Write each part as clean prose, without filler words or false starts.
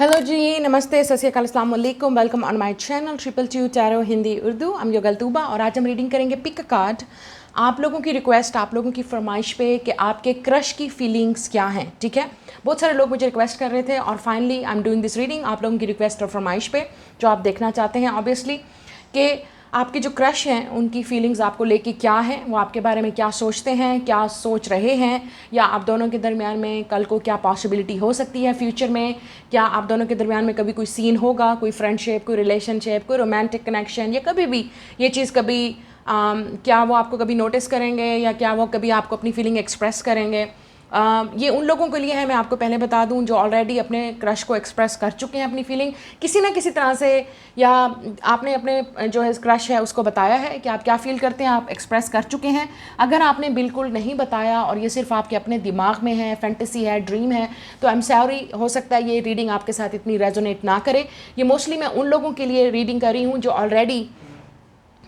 Hello जी, नमस्ते, सत श्री अकाल, अस्सलाम वालेकुम, welcome on my channel triple two tarot Hindi Urdu. I'm Yogal Tuba और आज हम रीडिंग करेंगे पिक अ कार्ड। आप लोगों की रिक्वेस्ट, आप लोगों की फरमाइश पे कि आपके क्रश की फीलिंग्स क्या हैं, ठीक है। बहुत सारे लोग मुझे रिक्वेस्ट कर रहे थे और finally I am doing this reading आप लोगों की रिक्वेस्ट और फरमाइश पे जो आप देखना चाहते हैं ऑब्वियसली कि आपके जो क्रश हैं उनकी फीलिंग्स आपको लेके क्या है, वो आपके बारे में क्या सोचते हैं, क्या सोच रहे हैं, या आप दोनों के दरमियान में कल को क्या पॉसिबिलिटी हो सकती है फ्यूचर में। क्या आप दोनों के दरमियान में कभी कोई सीन होगा, कोई फ्रेंडशिप, कोई रिलेशनशिप, कोई रोमांटिक कनेक्शन, या कभी भी ये चीज़ कभी क्या वो आपको कभी नोटिस करेंगे या क्या वो कभी आपको अपनी फीलिंग एक्सप्रेस करेंगे। ये उन लोगों के लिए है, मैं आपको पहले बता दूं, जो ऑलरेडी अपने क्रश को एक्सप्रेस कर चुके हैं अपनी फीलिंग किसी ना किसी तरह से, या आपने अपने जो है क्रश है उसको बताया है कि आप क्या फ़ील करते हैं, आप एक्सप्रेस कर चुके हैं। अगर आपने बिल्कुल नहीं बताया और ये सिर्फ आपके अपने दिमाग में है, फैंटेसी है, ड्रीम है, तो आई एम सॉरी, हो सकता है ये रीडिंग आपके साथ इतनी रेजोनेट ना करे। ये मोस्टली मैं उन लोगों के लिए रीडिंग कर रही हूँ जो ऑलरेडी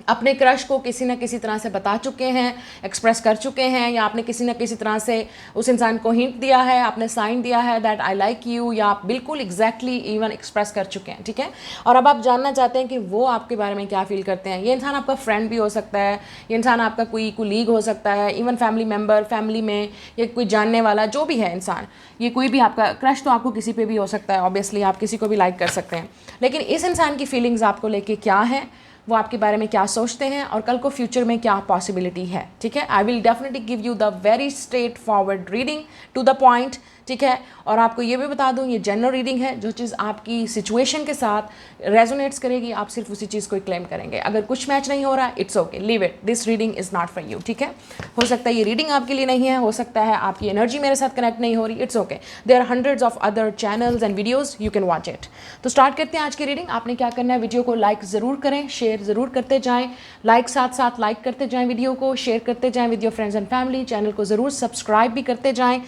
अपने क्रश को किसी न किसी तरह से बता चुके हैं, एक्सप्रेस कर चुके हैं, या आपने किसी न किसी तरह से उस इंसान को हिंट दिया है, आपने साइन दिया है दैट आई लाइक यू, या आप बिल्कुल एग्जैक्टली इवन एक्सप्रेस कर चुके हैं, ठीक है। और अब आप जानना चाहते हैं कि वो आपके बारे में क्या फील करते हैं। ये इंसान आपका फ्रेंड भी हो सकता है, ये इंसान आपका कोई कुलीग हो सकता है, इवन फैमिली मेम्बर, फैमिली में या कोई जानने वाला जो भी है इंसान, ये कोई भी आपका क्रश तो आपको किसी पे भी हो सकता है, ऑब्वियसली आप किसी को भी लाइक कर सकते हैं। लेकिन इस इंसान की फीलिंग्स आपको लेके क्या है, वो आपके बारे में क्या सोचते हैं और कल को फ्यूचर में क्या पॉसिबिलिटी है, ठीक है। I will definitely give you the very straightforward reading to the point, ठीक है। और आपको ये भी बता दूं, ये जनरल रीडिंग है, जो चीज़ आपकी सिचुएशन के साथ रेजोनेट्स करेगी आप सिर्फ उसी चीज़ को क्लेम करेंगे। अगर कुछ मैच नहीं हो रहा, it's okay, leave it, this reading is not for you, ठीक है। हो सकता है ये रीडिंग आपके लिए नहीं है, हो सकता है आपकी एनर्जी मेरे साथ कनेक्ट नहीं हो रही, it's okay, there are hundreds of other channels and videos, you can watch it. तो स्टार्ट करते हैं आज की रीडिंग। आपने क्या करना है, वीडियो को लाइक ज़रूर करें, शेयर ज़रूर करते जाएँ, लाइक साथ साथ लाइक करते जाएँ, वीडियो को शेयर करते जाएँ with your friends and family, channel को ज़रूर सब्सक्राइब भी करते जाएँ,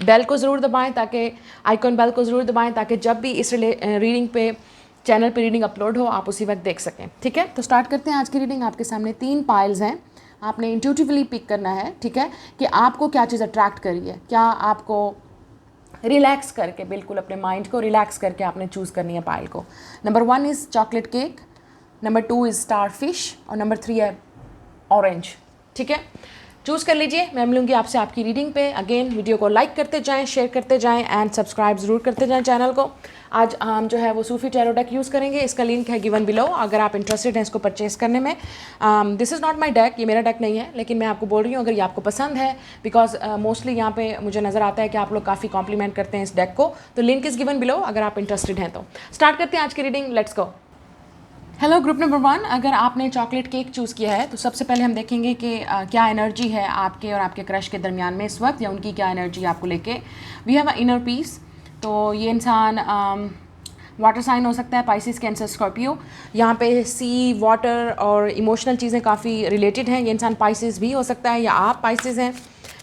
बेल को ज़रूर दबाएं, ताकि आइकॉन बेल को ज़रूर दबाएं, ताकि जब भी इस रीडिंग पे चैनल पे रीडिंग अपलोड हो आप उसी वक्त देख सकें, ठीक है। तो स्टार्ट करते हैं आज की रीडिंग। आपके सामने 3 पाइल्स हैं, आपने इंट्यूटिवली पिक करना है, ठीक है, कि आपको क्या चीज़ अट्रैक्ट करी है, क्या आपको रिलैक्स करके, बिल्कुल अपने माइंड को रिलैक्स करके आपने चूज़ करनी है पाइल को। Number 1 is chocolate cake, number 2 is star fish और नंबर 3 है ऑरेंज, ठीक है। चूज़ कर लीजिए, मैं मिलूंगी आपसे आपकी रीडिंग पे। अगेन वीडियो को लाइक करते जाएं, शेयर करते जाएं एंड सब्सक्राइब ज़रूर करते जाएं चैनल को। आज हम जो है वो सूफी टैरो डेक यूज़ करेंगे, इसका लिंक है गिवन बिलो अगर आप इंटरेस्टेड हैं इसको परचेस करने में। This is not my deck, ये मेरा डेक नहीं है, लेकिन मैं आपको बोल रही हूँ अगर ये आपको पसंद है, बिकॉज मोस्टली यहाँ पे मुझे नज़र आता है कि आप लोग काफ़ी कॉम्प्लीमेंट करते हैं इस डेक को, तो लिंक इज़ गिवन बिलो अगर आप इंटरेस्टेड हैं तो। स्टार्ट करते हैं आज की reading, let's go. Hello group number 1, अगर आपने चॉकलेट केक चूज़ किया है तो सबसे पहले हम देखेंगे कि क्या एनर्जी है आपके और आपके क्रश के दरमियान में इस वक्त, या उनकी क्या एनर्जी आपको लेके। We have a inner peace, तो ये इंसान वाटर साइन हो सकता है, पाइसिस, कैंसर, स्कॉर्पियो। यहाँ पे सी, वाटर और इमोशनल चीज़ें काफ़ी रिलेटेड हैं। ये इंसान पाइसिस भी हो सकता है, या आप पाइसिस हैं,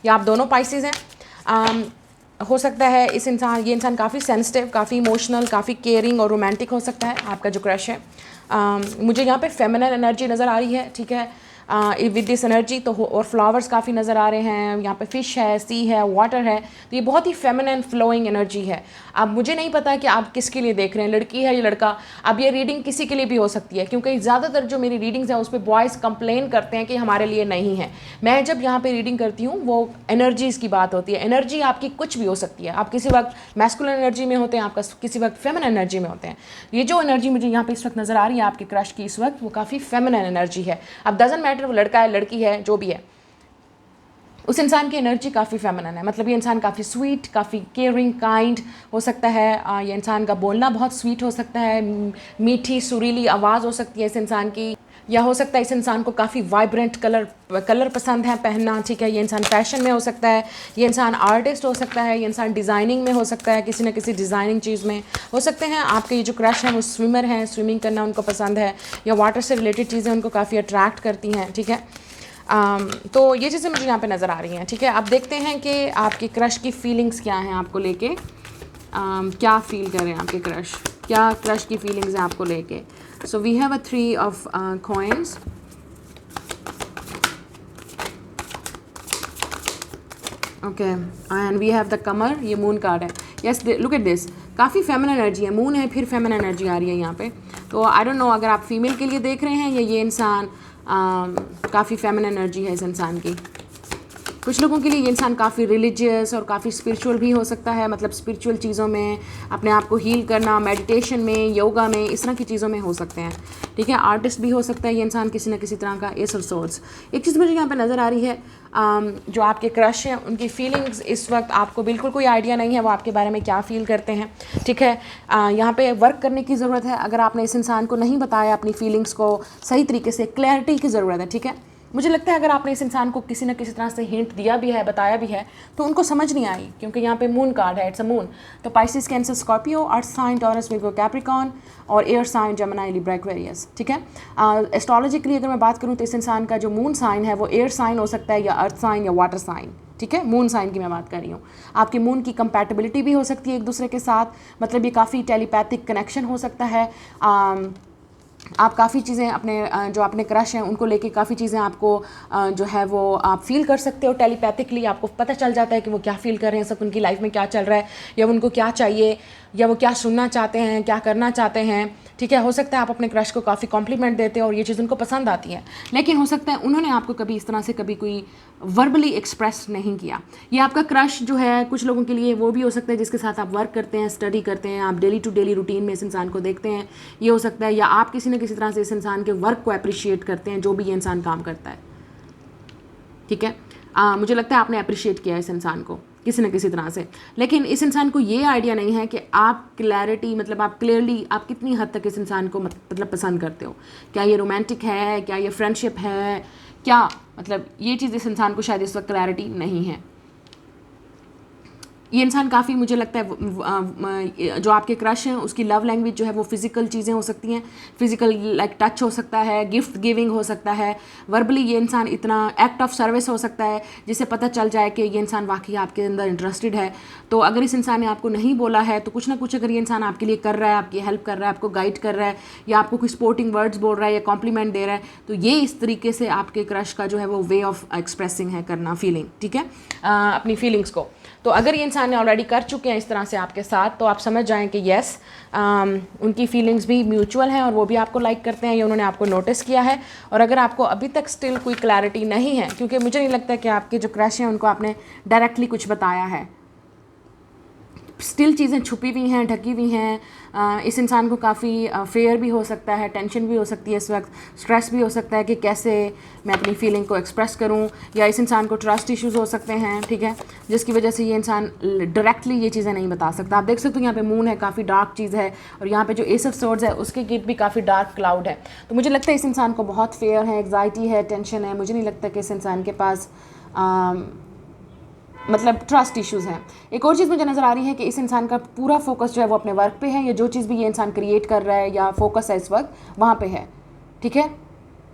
या आप दोनों पाइसिस हैं। हो सकता है ये इंसान काफ़ी सेंसिटिव, काफ़ी इमोशनल, काफ़ी केयरिंग और रोमांटिक हो सकता है, आपका जो क्रश है। मुझे यहाँ पे फेमिनिन एनर्जी नज़र आ रही है, ठीक है, विद दिस एनर्जी तो और फ्लावर्स काफ़ी नज़र आ रहे हैं, यहाँ पे फ़िश है, सी है, वाटर है, तो ये बहुत ही फेमिनिन फ्लोइंग एनर्जी है। अब मुझे नहीं पता कि आप किसके लिए देख रहे हैं, लड़की है या लड़का। अब ये रीडिंग किसी के लिए भी हो सकती है, क्योंकि ज़्यादातर जो मेरी रीडिंग्स हैं उस पर बॉयज़ कंप्लेन करते हैं कि हमारे लिए नहीं है। मैं जब यहाँ पे रीडिंग करती हूँ वो एनर्जीज़ की बात होती है। एनर्जी आपकी कुछ भी हो सकती है, आप किसी वक्त मैस्कुलिन एनर्जी में होते हैं, आपका किसी वक्त फेमिनिन एनर्जी में होते हैं। ये जो एनर्जी मुझे यहाँ पे इस वक्त नज़र आ रही है आपके क्रश की इस वक्त, वो काफ़ी फेमिनिन एनर्जी है। अब डजंट मैटर वो लड़का है, लड़की है, जो भी है, उस इंसान की एनर्जी काफ़ी फेमिनिन है। मतलब ये इंसान काफ़ी स्वीट, काफ़ी केयरिंग, काइंड हो सकता है। ये इंसान का बोलना बहुत स्वीट हो सकता है, मीठी सुरीली आवाज़ हो सकती है इस इंसान की, या हो सकता है इस इंसान को काफ़ी वाइब्रेंट कलर पसंद है पहनना, ठीक है। ये इंसान फैशन में हो सकता है, ये इंसान आर्टिस्ट हो सकता है, ये इंसान डिज़ाइनिंग में हो सकता है, किसी न किसी डिज़ाइनिंग चीज़ में हो सकते हैं। आपके ये जो क्रश हैं वो स्विमर हैं, स्विमिंग करना उनको पसंद है, या वाटर से रिलेटेड चीज़ें उनको काफ़ी अट्रैक्ट करती हैं, ठीक है। तो ये चीज़ें मुझे यहाँ पे नज़र आ रही हैं, ठीक है। अब देखते हैं कि आपके क्रश की फीलिंग्स क्या हैं आपको लेके, क्या फील कर रहे हैं आपके क्रश, क्या क्रश की फीलिंग्स हैं आपको लेके। So we have a 3 of coins, okay, and we have the Qamar, ये मून कार्ड है। यस लुक एट दिस, काफ़ी फेमिनिन एनर्जी है, मून है फिर फेमिनिन एनर्जी आ रही है यहाँ पे। तो आई डोंट नो अगर आप फीमेल के लिए देख रहे हैं या ये इंसान काफ़ी फेमिनिन एनर्जी है इस इंसान की। कुछ लोगों के लिए ये इंसान काफ़ी रिलीजियस और काफ़ी स्पिरिचुअल भी हो सकता है, मतलब स्पिरिचुअल चीज़ों में अपने आप को हील करना, मेडिटेशन में, योगा में, इस तरह की चीज़ों में हो सकते हैं, ठीक है। आर्टिस्ट भी हो सकता है ये इंसान किसी न किसी तरह का। एस ऑफ सोर्ड्स, एक चीज़ मुझे यहाँ पे नज़र आ रही है, जो आपके क्रश हैं उनकी फीलिंग्स इस वक्त आपको बिल्कुल कोई आइडिया नहीं है वो आपके बारे में क्या फ़ील करते हैं, ठीक है। यहाँ पे वर्क करने की ज़रूरत है। अगर आपने इस इंसान को नहीं बताया अपनी फीलिंग्स को सही तरीके से, क्लैरिटी की ज़रूरत है, ठीक है। मुझे लगता है अगर आपने इस इंसान को किसी न किसी तरह से हिंट दिया भी है, बताया भी है, तो उनको समझ नहीं आई, क्योंकि यहाँ पे मून कार्ड है, इट्स अ मून। तो Pisces, cancer, Scorpio, earth sign Taurus, Virgo, Capricorn और air sign Gemini, Libra, Aquarius, ठीक है। एस्ट्रोलॉजिकली अगर मैं बात करूँ तो इस इंसान का जो मून साइन है वो एयर साइन हो सकता है या अर्थ साइन या वाटर साइन, ठीक है। मून साइन की मैं बात कर रही हूँ। आपकी मून की कंपैटिबिलिटी भी हो सकती है एक दूसरे के साथ, मतलब ये काफ़ी टेलीपैथिक कनेक्शन हो सकता है। आप काफ़ी चीज़ें अपने जो अपने क्रश हैं उनको लेके काफ़ी चीज़ें आपको जो है वो आप फील कर सकते हो टेलीपैथिकली। आपको पता चल जाता है कि वो क्या फ़ील कर रहे हैं, सब उनकी लाइफ में क्या चल रहा है, या उनको क्या चाहिए, या वो क्या सुनना चाहते हैं, क्या करना चाहते हैं, ठीक है। हो सकता है आप अपने क्रश को काफ़ी कॉम्प्लीमेंट देते हो और ये चीज़ उनको पसंद आती है, लेकिन हो सकता है उन्होंने आपको कभी इस तरह से कभी कोई वर्बली एक्सप्रेस नहीं किया। ये आपका क्रश जो है कुछ लोगों के लिए वो भी हो सकता है जिसके साथ आप वर्क करते हैं, स्टडी करते हैं, आप डेली टू डेली रूटीन में इस इंसान को देखते हैं, ये हो सकता है। या आप किसी न किसी तरह से इस इंसान के वर्क को अप्रिशिएट करते हैं, जो भी ये इंसान काम करता है, ठीक है। मुझे लगता है आपने अप्रिशिएट किया इस इंसान को किसी न किसी तरह से, लेकिन इस इंसान को ये आइडिया नहीं है कि आप क्लैरिटी, मतलब आप क्लियरली आप कितनी हद तक इस इंसान को मतलब पसंद करते हो। क्या ये रोमांटिक है, क्या ये फ्रेंडशिप है, क्या मतलब ये चीज़ इस इंसान को शायद इस वक्त क्लैरिटी नहीं है। ये इंसान काफ़ी, मुझे लगता है जो आपके क्रश हैं उसकी लव लैंग्वेज जो है वो फिज़िकल चीज़ें हो सकती हैं, फिज़िकल लाइक टच हो सकता है, गिफ्ट गिविंग हो सकता है, वर्बली ये इंसान इतना एक्ट ऑफ सर्विस हो सकता है जिससे पता चल जाए कि ये इंसान वाकई आपके अंदर इंटरेस्टेड है। तो अगर इस इंसान ने आपको नहीं बोला है तो कुछ ना कुछ अगर ये इंसान आपके लिए कर रहा है, आपकी हेल्प कर रहा है, आपको गाइड कर रहा है, या आपको कोई स्पोर्टिंग वर्ड्स बोल रहा है या कॉम्प्लीमेंट दे रहा है, तो ये इस तरीके से आपके क्रश का जो है वो वे ऑफ एक्सप्रेसिंग है, करना फीलिंग, ठीक है, अपनी फीलिंग्स को। तो अगर ये इंसान ने ऑलरेडी कर चुके हैं इस तरह से आपके साथ, तो आप समझ जाएं कि येस उनकी फीलिंग्स भी म्यूचुअल हैं और वो भी आपको लाइक करते हैं, या उन्होंने आपको नोटिस किया है। और अगर आपको अभी तक स्टिल कोई क्लैरिटी नहीं है, क्योंकि मुझे नहीं लगता कि आपके जो क्रश हैं उनको आपने डायरेक्टली कुछ बताया है, स्टिल चीज़ें छुपी हुई हैं, ढकी हुई हैं। इस इंसान को काफ़ी फेयर भी हो सकता है, टेंशन भी हो सकती है इस वक्त, स्ट्रेस भी हो सकता है कि कैसे मैं अपनी फीलिंग को एक्सप्रेस करूं, या इस इंसान को ट्रस्ट इश्यूज़ हो सकते हैं, ठीक है, जिसकी वजह से ये इंसान डायरेक्टली ये चीज़ें नहीं बता सकता। आप देख सकते हो यहाँ पे मून है, काफ़ी डार्क चीज़ है, और यहाँ पे जो एस ऑफ सोर्ड्स है उसके गिट भी काफ़ी डार्क क्लाउड है। तो मुझे लगता है इस इंसान को बहुत फेयर है, एग्जाइटी है, टेंशन है। मुझे नहीं लगता कि इस इंसान के पास मतलब ट्रस्ट इश्यूज़ हैं। एक और चीज़ मुझे नज़र आ रही है कि इस इंसान का पूरा फोकस जो है वो अपने वर्क पे है, या जो चीज़ भी ये इंसान क्रिएट कर रहा है या फोकस है इस वक्त वहाँ पे है, ठीक है।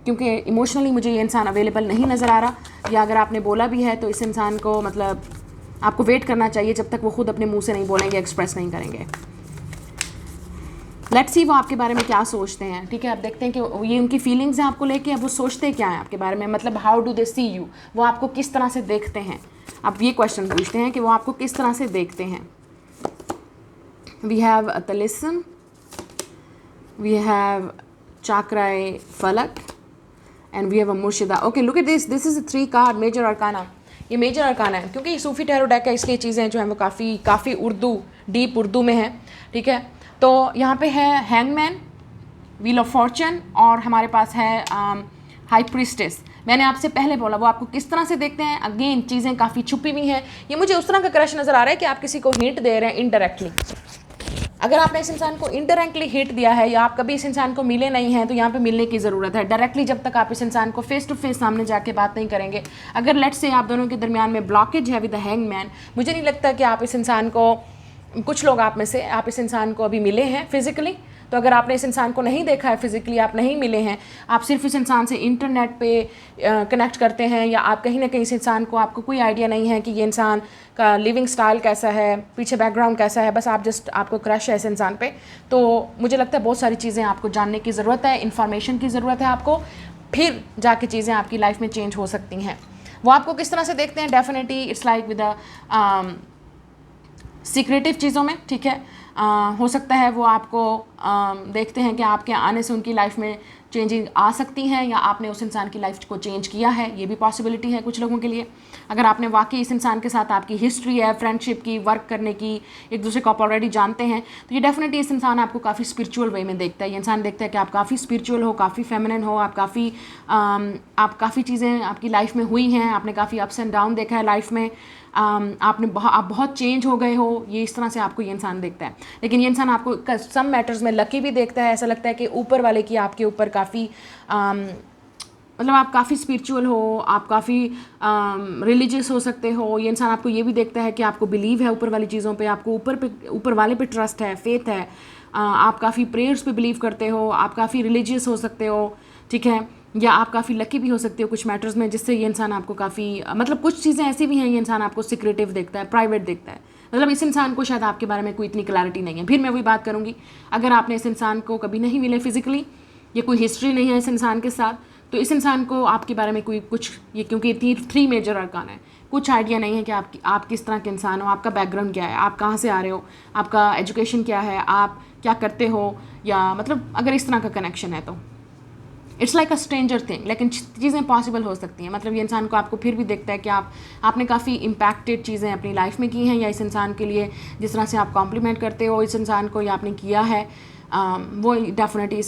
क्योंकि इमोशनली मुझे ये इंसान अवेलेबल नहीं नज़र आ रहा, या अगर आपने बोला भी है तो इस इंसान को मतलब आपको वेट करना चाहिए जब तक वो खुद अपने मुँह से नहीं बोलेंगे, एक्सप्रेस नहीं करेंगे। लेट्स सी वो आपके बारे में क्या सोचते हैं, ठीक है। आप देखते हैं कि ये उनकी फीलिंग्स हैं आपको लेके, अब वो सोचते क्या हैं आपके बारे में, मतलब how do they see you, वो आपको किस तरह से देखते हैं। आप ये क्वेश्चन पूछते हैं कि वो आपको किस तरह से देखते हैं। We have a tilism, we have चाक्राए फलक, and we have a Murshida. Okay, look at this, this is 3 card major arcana. ये मेजर अरकाना है क्योंकि ये सूफी टैरो डेक है, इसलिए चीज़ें जो हैं वो काफ़ी उर्दू, डीप उर्दू में है, ठीक है। तो यहाँ पे है हैंगमैन, व्हील ऑफ फॉर्चून, और हमारे पास है हाई प्रीस्टेस। मैंने आपसे पहले बोला वो आपको किस तरह से देखते हैं। अगेन चीज़ें काफ़ी छुपी हुई हैं। ये मुझे उस तरह का क्रश नज़र आ रहा है कि आप किसी को हिंट दे रहे हैं इनडायरेक्टली। अगर आपने इस इंसान को इनडायरेक्टली हिट दिया है, या आप कभी इस इंसान को मिले नहीं हैं, तो यहाँ पे मिलने की ज़रूरत है। डायरेक्टली जब तक आप इस इंसान को फेस टू फेस सामने जाके बात नहीं करेंगे, अगर लेट्स से आप दोनों के दरमियान में ब्लॉकेज है विद द हैंगमैन, मुझे नहीं लगता कि आप इस इंसान को, कुछ लोग आप में से आप इस इंसान को अभी मिले हैं फिज़िकली। तो अगर आपने इस इंसान को नहीं देखा है फिज़िकली, आप नहीं मिले हैं, आप सिर्फ इस इंसान से इंटरनेट पे कनेक्ट करते हैं, या आप कहीं ना कहीं इस इंसान को, आपको कोई आइडिया नहीं है कि ये इंसान का लिविंग स्टाइल कैसा है, पीछे बैकग्राउंड कैसा है, बस आप जस्ट आपको क्रश है इस इंसान पे, तो मुझे लगता है बहुत सारी चीज़ें आपको जानने की ज़रूरत है, इन्फॉर्मेशन की ज़रूरत है आपको, फिर जाके चीज़ें आपकी लाइफ में चेंज हो सकती हैं। वो आपको किस तरह से देखते हैं, definitely it's like with secretive चीज़ों में, ठीक है। हो सकता है वो आपको देखते हैं कि आपके आने से उनकी लाइफ में चेंजिंग आ सकती हैं, या आपने उस इंसान की लाइफ को चेंज किया है, ये भी पॉसिबिलिटी है कुछ लोगों के लिए। अगर आपने वाकई इस इंसान के साथ आपकी हिस्ट्री है फ्रेंडशिप की, वर्क करने की, एक दूसरे को आप ऑलरेडी जानते हैं, तो ये डेफिनेटली इस इंसान आपको काफ़ी स्पिरिचुअल वे में देखता है। ये इंसान देखता है कि आप काफ़ी स्पिरिचुअल हो, काफ़ी फेमिनिन हो, आप काफ़ी चीज़ें आपकी लाइफ में हुई हैं, आपने काफ़ी अप्स एंड डाउन देखा है लाइफ में, आप बहुत चेंज हो गए हो, ये इस तरह से आपको ये इंसान देखता है। लेकिन ये इंसान आपको सम मैटर्स में लकी भी देखता है। ऐसा लगता है कि ऊपर वाले की आपके ऊपर काफ़ी मतलब आप काफ़ी स्पिरिचुअल हो, आप काफ़ी रिलीजियस हो सकते हो। ये इंसान आपको ये भी देखता है कि आपको बिलीव है ऊपर वाली चीज़ों पे, आपको ऊपर वाले पे ट्रस्ट है, फेथ है, आप काफ़ी प्रेयर्स पे बिलीव करते हो, आप काफ़ी रिलीजियस हो सकते हो, ठीक है, या आप काफ़ी लकी भी हो सकते हो कुछ मैटर्स में, जिससे ये इंसान आपको काफ़ी मतलब कुछ चीज़ें ऐसी भी हैं, ये इंसान आपको सीक्रेटिव देखता है, प्राइवेट देखता है। मतलब इस इंसान को शायद आपके बारे में कोई इतनी क्लैरिटी नहीं है। फिर मैं वही बात करूँगी, अगर आपने इस इंसान को कभी नहीं मिले फिजिकली, या कोई हिस्ट्री नहीं है इस इंसान के साथ, तो इस इंसान को आपके बारे में कोई कुछ ये, क्योंकि 3 मेजर अरकान है, कुछ आइडिया नहीं है कि आप किस तरह के इंसान हो, आपका बैकग्राउंड क्या है, आप कहाँ से आ रहे हो, आपका एजुकेशन क्या है, आप क्या करते हो, या मतलब अगर इस तरह का कनेक्शन है तो it's like a stranger thing. लेकिन चीज़ें पॉसिबल हो सकती हैं। मतलब ये इंसान को आपको फिर भी देखता है कि आपने काफ़ी इम्पैक्टेड चीज़ें अपनी लाइफ में की हैं, या इस इंसान के लिए जिस तरह से आप कॉम्प्लीमेंट करते हो इस इंसान को, या आपने किया है, वो डेफिनेटली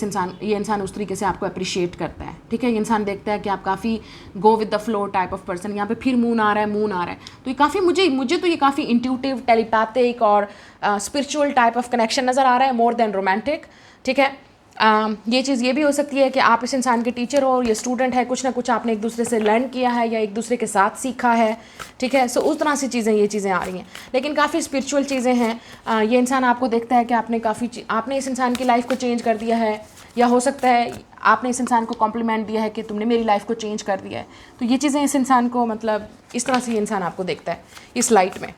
ये इंसान उस तरीके से आपको अप्रिशिएट करता है, ठीक है। ये इंसान देखता है कि आप काफ़ी go with the flow type of person. यहाँ पे फिर मून आ रहा है, तो ये काफ़ी मुझे तो ये काफ़ी इंट्यूटिव, टेलीपैथिक और स्पिरिचुअल टाइप ऑफ कनेक्शन नज़र आ रहा है, मोर देन रोमांटिक, ठीक है। ये चीज़ ये भी हो सकती है कि आप इस इंसान के टीचर हो और ये स्टूडेंट है, कुछ ना कुछ आपने एक दूसरे से लर्न किया है या एक दूसरे के साथ सीखा है, ठीक है। सो उस तरह से ये चीज़ें आ रही हैं, लेकिन काफ़ी स्पिरिचुअल चीज़ें हैं। ये इंसान आपको देखता है कि आपने इस इंसान की लाइफ को चेंज कर दिया है, या हो सकता है आपने इस इंसान को कॉम्प्लीमेंट दिया है कि तुमने मेरी लाइफ को चेंज कर दिया है। तो ये चीज़ें इस इंसान को, मतलब इस तरह से ये इंसान आपको देखता है इस लाइट में।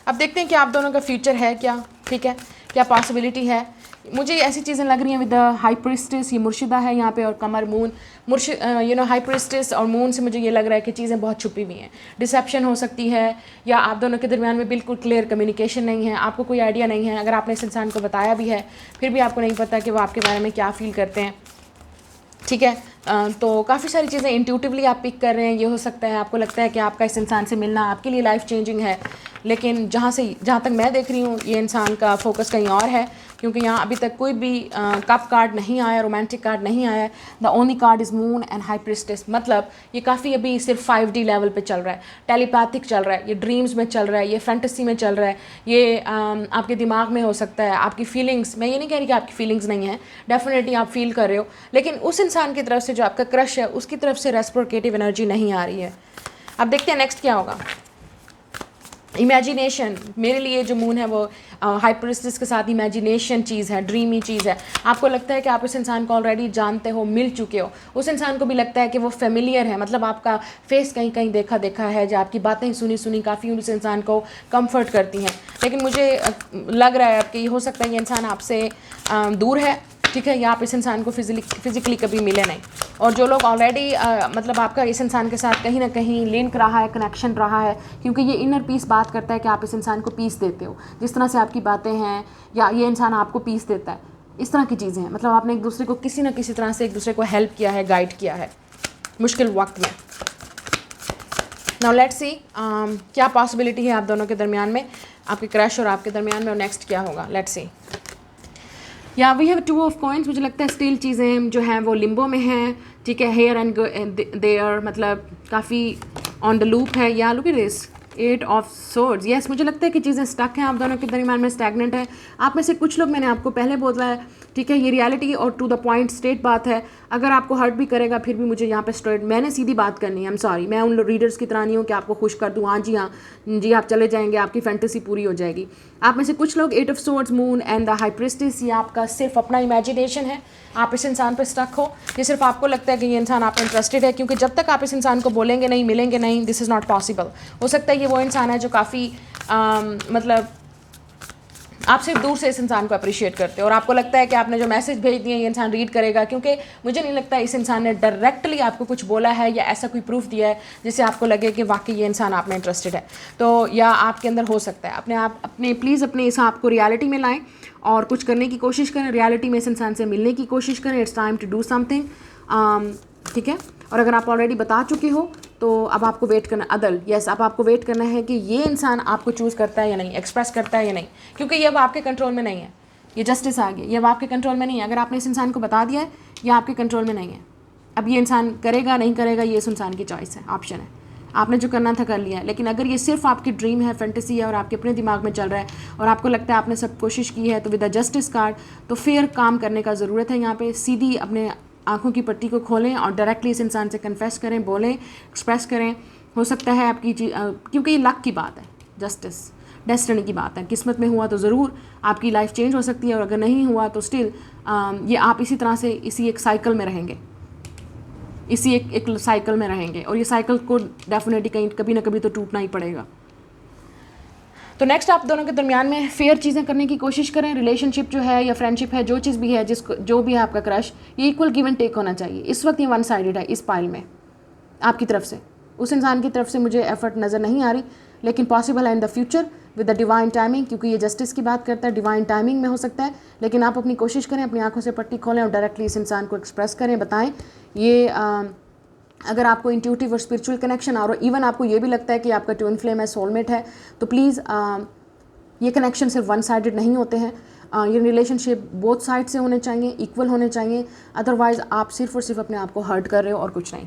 अब देखते हैं कि आप दोनों का फ्यूचर है क्या, ठीक है, क्या पॉसिबिलिटी है। मुझे ऐसी चीज़ें लग रही हैं विद हाई प्रिस्टेस, ये मुर्शिदा है यहाँ पे, और कमर मून, हाई प्रिस्टेस और मून से मुझे ये लग रहा है कि चीज़ें बहुत छुपी हुई हैं, डिसेप्शन हो सकती है, या आप दोनों के दरमियान में बिल्कुल क्लियर कम्युनिकेशन नहीं है, आपको कोई आइडिया नहीं है। अगर आपने इस इंसान को बताया भी है, फिर भी आपको नहीं पता कि वो आपके बारे में क्या फील करते हैं, ठीक है। तो काफ़ी सारी चीज़ें इंट्यूटिवली आप पिक कर रहे हैं। ये हो सकता है आपको लगता है कि आपका इस इंसान से मिलना आपके लिए लाइफ चेंजिंग है, लेकिन जहाँ तक मैं देख रही हूँ ये इंसान का फोकस कहीं और है, क्योंकि यहाँ अभी तक कोई भी कप कार्ड नहीं आया, रोमांटिक कार्ड नहीं आया। The only card is moon and high priestess. मतलब ये काफ़ी अभी सिर्फ 5D लेवल पे चल रहा है, टेलीपैथिक चल रहा है, ये ड्रीम्स में चल रहा है, ये फैंटेसी में चल रहा है, ये आपके दिमाग में हो सकता है, आपकी फीलिंग्स, मैं ये नहीं कह रही कि आपकी फीलिंग्स नहीं है, डेफिनेटली आप फील कर रहे हो, लेकिन उस इंसान की तरफ से जो आपका क्रश है उसकी तरफ से रेसिप्रोकेटिव एनर्जी नहीं आ रही है। अब देखते हैं नेक्स्ट क्या होगा। इमेजिनेशन, मेरे लिए जो मून है वो हाई प्रिस्टेस के साथ इमेजिनेशन चीज़ है, ड्रीमी चीज़ है। आपको लगता है कि आप इस इंसान को ऑलरेडी जानते हो, मिल चुके हो, उस इंसान को भी लगता है कि वो फेमिलियर है, मतलब आपका फेस कहीं कहीं देखा है, जो आपकी बातें सुनी काफ़ी उस इंसान को कंफर्ट करती हैं। लेकिन मुझे लग रहा है कि हो सकता है ये इंसान आपसे दूर है, ठीक है, या आप इस इंसान को फिजिकली कभी मिले नहीं। और जो लोग ऑलरेडी मतलब आपका इस इंसान के साथ कहीं ना कहीं लिंक रहा है, कनेक्शन रहा है, क्योंकि ये इनर पीस बात करता है कि आप इस इंसान को पीस देते हो, जिस तरह से आपकी बातें हैं, या ये इंसान आपको पीस देता है, इस तरह की चीज़ें हैं। मतलब आपने एक दूसरे को किसी न किसी तरह से एक दूसरे को हेल्प किया है, गाइड किया है मुश्किल वक्त में। नाउ लेट्स सी क्या पॉसिबिलिटी है आप दोनों के दरमियान में, आपके क्रश और आपके दरमियान में, और नेक्स्ट क्या होगा। Let's see. या वी हैव 2 ऑफ कॉइन्स। मुझे लगता है स्टिल चीज़ें जो हैं वो लिम्बो में हैं, ठीक है, हेयर एंड देयर, मतलब काफ़ी ऑन द लूप है। या look at this 8 of swords. Yes, मुझे लगता है कि चीज़ें स्टक हैं आप दोनों के दरमियान में, स्टैग्नेंट है। आप में से कुछ लोग, मैंने आपको पहले बोला है, ठीक है, ये रियलिटी और टू द पॉइंट स्ट्रेट बात है। अगर आपको हर्ट भी करेगा फिर भी मुझे यहाँ पे स्ट्रेट, मैंने सीधी बात करनी है। आई एम सॉरी, मैं उन रीडर्स की तरह नहीं हूँ कि आपको खुश कर दूँ, हाँ जी आप चले जाएंगे, आपकी फैंटेसी पूरी हो जाएगी। आप में से कुछ लोग 8 of swords, moon and the high priestess, ये आपका सिर्फ अपना इमेजिनेशन है। आप इस इंसान पर स्टक हो, ये सिर्फ आपको लगता है कि ये इंसान आप इंटरेस्टेड है, क्योंकि जब तक आप इस इंसान को बोलेंगे नहीं, मिलेंगे नहीं, दिस इज़ नॉट पॉसिबल। हो सकता है ये वो इंसान है जो काफ़ी मतलब आप सिर्फ दूर से इस इंसान को अप्रिशिएट करते हो और आपको लगता है कि आपने जो मैसेज भेज दिए ये इंसान रीड करेगा, क्योंकि मुझे नहीं लगता इस इंसान ने डायरेक्टली आपको कुछ बोला है या ऐसा कोई प्रूफ दिया है जिससे आपको लगे कि वाकई ये इंसान आप में इंटरेस्टेड है। तो या आपके अंदर हो सकता है अपने प्लीज़ अपने इस आप को रियलिटी में लाएँ और कुछ करने की कोशिश करें, रियलिटी में इस इंसान से मिलने की कोशिश करें। It's time to do something, ठीक है। और अगर आप ऑलरेडी बता चुके हो तो अब आपको वेट करना अब आपको वेट करना है कि ये इंसान आपको चूज़ करता है या नहीं, एक्सप्रेस करता है या नहीं, क्योंकि ये अब आपके कंट्रोल में नहीं है। ये जस्टिस आ गया, ये अब आपके कंट्रोल में नहीं है। अगर आपने इस इंसान को बता दिया है, ये आपके कंट्रोल में नहीं है। अब ये इंसान करेगा नहीं करेगा ये इस इंसान की चॉइस है, ऑप्शन है। आपने जो करना था कर लिया है। लेकिन अगर ये सिर्फ आपकी ड्रीम है, फैंटेसी है और आपके अपने दिमाग में चल रहा है और आपको लगता है आपने सब कोशिश की है, तो विद अ जस्टिस कार्ड तो फिर काम करने का ज़रूरत है। यहाँ पे सीधी अपने आंखों की पट्टी को खोलें और डायरेक्टली इस इंसान से कन्फेस करें, बोलें, एक्सप्रेस करें। हो सकता है आपकी क्योंकि ये लक की बात है, जस्टिस डेस्टिनी की बात है। किस्मत में हुआ तो ज़रूर आपकी लाइफ चेंज हो सकती है और अगर नहीं हुआ तो स्टिल ये आप इसी तरह से इसी एक साइकिल में रहेंगे, इसी एक साइकिल में रहेंगे और ये साइकिल को डेफिनेटली कहीं कभी ना कभी तो टूटना ही पड़ेगा। तो नेक्स्ट आप दोनों के दरमियान में फेयर चीज़ें करने की कोशिश करें। रिलेशनशिप जो है या फ्रेंडशिप है, जो चीज़ भी है, जो भी है आपका क्रश, ये इक्वल गिव एंड टेक होना चाहिए। इस वक्त ये वन साइडेड है इस पाइल में आपकी तरफ से। उस इंसान की तरफ से मुझे एफर्ट नज़र नहीं आ रही, लेकिन पॉसिबल है in the future with the divine timing, क्योंकि ये जस्टिस की बात करता है, डिवाइन टाइमिंग में हो सकता है। लेकिन आप अपनी कोशिश करें, अपनी आंखों से पट्टी खोलें और डायरेक्टली इस इंसान को एक्सप्रेस करें, बताएं। ये अगर आपको इंट्यूटिव और स्पिरिचुअल कनेक्शन और इवन आपको ये भी लगता है कि आपका ट्विन फ्लेम है, सोलमेट है, तो प्लीज़ ये कनेक्शन सिर्फ वन साइडेड नहीं होते हैं। ये रिलेशनशिप बोथ साइड से होने चाहिए, इक्वल होने चाहिए। अदरवाइज़ आप सिर्फ और सिर्फ अपने आप को हर्ट कर रहे हो और कुछ नहीं,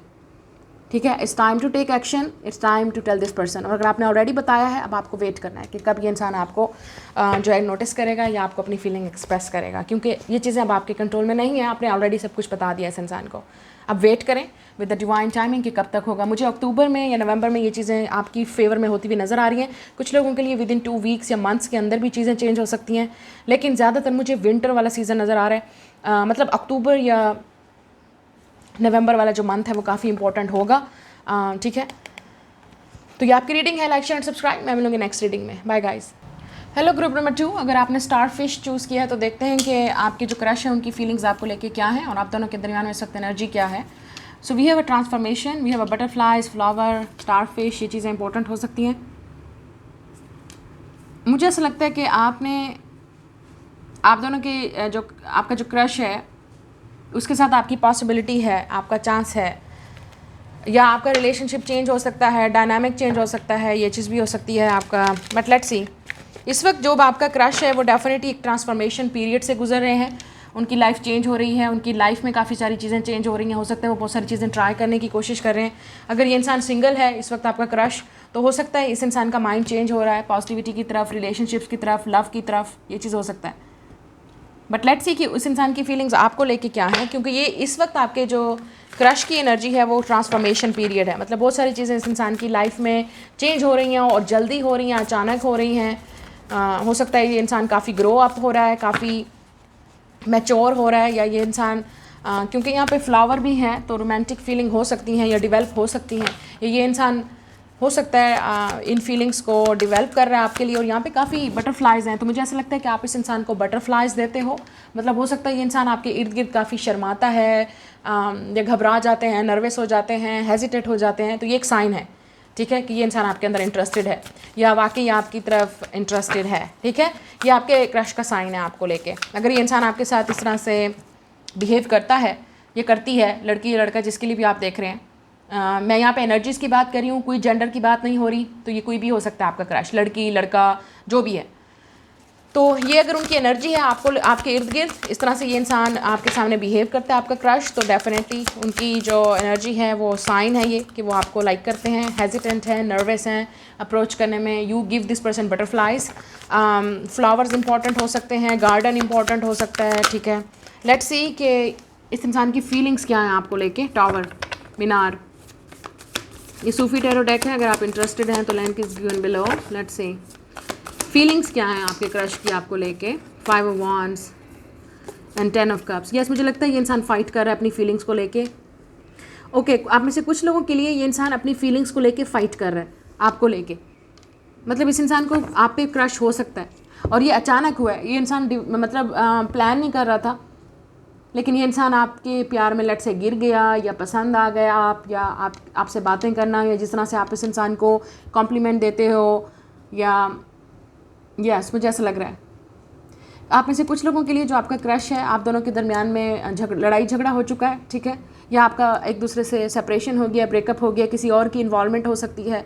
ठीक है। It's time to take action, it's time to tell this person. और अगर आपने ऑलरेडी बताया है, अब आपको वेट करना है कि कब ये इंसान आपको जो है नोटिस करेगा या आपको अपनी फीलिंग एक्सप्रेस करेगा, क्योंकि ये चीज़ें अब आपके कंट्रोल में नहीं है। आपने ऑलरेडी सब कुछ बता दिया इस इंसान को। अब वेट करें विद द डिवाइन टाइमिंग कि कब तक होगा। मुझे अक्टूबर में या नवंबर में ये चीज़ें आपकी फेवर में होती हुई नज़र आ रही हैं। कुछ लोगों के लिए विद इन 2 वीक्स या मंथ्स के अंदर भी चीज़ें चेंज हो सकती हैं, लेकिन ज़्यादातर मुझे विंटर वाला सीज़न नज़र आ रहा है। मतलब अक्टूबर या नवंबर वाला जो मंथ है वो काफ़ी इंपॉर्टेंट होगा, ठीक है। तो ये आपकी रीडिंग है। Like share and subscribe. मैं मिलूंगी नेक्स्ट रीडिंग में। Bye guys. Hello group number 2। अगर आपने स्टार फिश चूज़ किया है तो देखते हैं कि आपके जो क्रश है उनकी फीलिंग्स आपको लेके क्या है और आप दोनों के दरमियान में इस वक्त एनर्जी क्या है। So we have a transformation, we have a butterflies, flower, starfish. ये चीज़ें इंपॉर्टेंट हो सकती हैं। मुझे ऐसा लगता है कि आप दोनों के जो आपका जो क्रश है उसके साथ आपकी पॉसिबिलिटी है, आपका चांस है, या आपका रिलेशनशिप चेंज हो सकता है, डायनामिक चेंज हो सकता है, ये चीज़ भी हो सकती है आपका। बट लेट्स सी, इस वक्त जो आपका क्रश है वो डेफिनेटली एक ट्रांसफॉर्मेशन पीरियड से गुजर रहे हैं। उनकी लाइफ चेंज हो रही है, उनकी लाइफ में काफ़ी सारी चीज़ें चेंज हो रही हैं। हो सकता है वो बहुत सारी चीज़ें ट्राई करने की कोशिश कर रहे हैं। अगर ये इंसान सिंगल है इस वक्त आपका क्रश, तो हो सकता है इस इंसान का माइंड चेंज हो रहा है पॉजिटिविटी की तरफ, रिलेशनशिप्स की तरफ, लव की तरफ, ये चीज़ हो सकता है। बट लेट्स सी कि उस इंसान की फीलिंग्स आपको लेके क्या हैं, क्योंकि ये इस वक्त आपके जो क्रश की एनर्जी है वो ट्रांसफॉर्मेशन पीरियड है। मतलब बहुत सारी चीज़ें इस इंसान की लाइफ में चेंज हो रही हैं और जल्दी हो रही हैं, अचानक हो रही हैं। हो सकता है ये इंसान काफ़ी ग्रो अप हो रहा है, काफ़ी मैच्योर हो रहा है, या ये इंसान क्योंकि यहाँ पे फ्लावर भी हैं तो रोमांटिक फीलिंग हो सकती हैं या डेवलप हो सकती हैं, या ये इंसान हो सकता है इन फीलिंग्स को डेवलप कर रहा है आपके लिए। और यहाँ पे काफ़ी बटरफ्लाइज हैं, तो मुझे ऐसा लगता है कि आप इस इंसान को बटरफ्लाइज देते हो। मतलब हो सकता है ये इंसान आपके इर्द गिर्द काफ़ी शर्माता है, या घबरा जाते हैं, नर्वस हो जाते हैं, हेजिटेट हो जाते हैं, तो ये एक साइन है, ठीक है, कि ये इंसान आपके अंदर इंटरेस्टेड है या वाकई आपकी तरफ इंटरेस्टेड है, ठीक है। ये आपके क्रश का साइन है आपको लेके। अगर ये इंसान आपके साथ इस तरह से बिहेव करता है, ये करती है, लड़की या लड़का जिसके लिए भी आप देख रहे हैं, मैं यहाँ पे एनर्जीज़ की बात कर रही हूँ, कोई जेंडर की बात नहीं हो रही, तो ये कोई भी हो सकता है आपका क्रश, लड़की लड़का जो भी है। तो ये अगर उनकी एनर्जी है आपको आपके इर्द गिर्द, इस तरह से ये इंसान आपके सामने बिहेव करता है आपका क्रश, तो डेफिनेटली उनकी जो एनर्जी है वो साइन है ये कि वो आपको लाइक करते हैं, हेजिटेंट हैं, नर्वस हैं अप्रोच करने में। You give this person butterflies. Flowers important हो सकते हैं, गार्डन इंपॉर्टेंट हो सकता है, ठीक है। लेट्स सी कि इस इंसान की फीलिंग्स क्या हैं आपको लेके। टावर, मीनार, ये सूफी टैरो डेक है। अगर आप इंटरेस्टेड हैं तो link is given below. Let's see feelings क्या हैं आपके क्रश की आपको लेके। 5 of wands and 10 of cups. Yes, मुझे लगता है ये इंसान फाइट कर रहा है अपनी फीलिंग्स को लेके। ओके, आप में से कुछ लोगों के लिए ये इंसान अपनी फीलिंग्स को लेके फाइट कर रहा है आपको लेके। मतलब इस इंसान को आप पे क्रश हो सकता है। और ये अचानक हुआ है, ये इंसान मतलब प्लान नहीं कर रहा था, लेकिन ये इंसान आपके प्यार में लट से गिर गया, या पसंद आ गया आप, या आपसे बातें करना, या जिस तरह से आप इस इंसान को कॉम्प्लीमेंट देते हो, या यस मुझे ऐसा लग रहा है आप में से कुछ लोगों के लिए जो आपका क्रश है, आप दोनों के दरमियान में लड़ाई झगड़ा हो चुका है, ठीक है, या आपका एक दूसरे से सेपरेशन हो गया, ब्रेकअप हो गया, किसी और की इन्वॉल्वमेंट हो सकती है,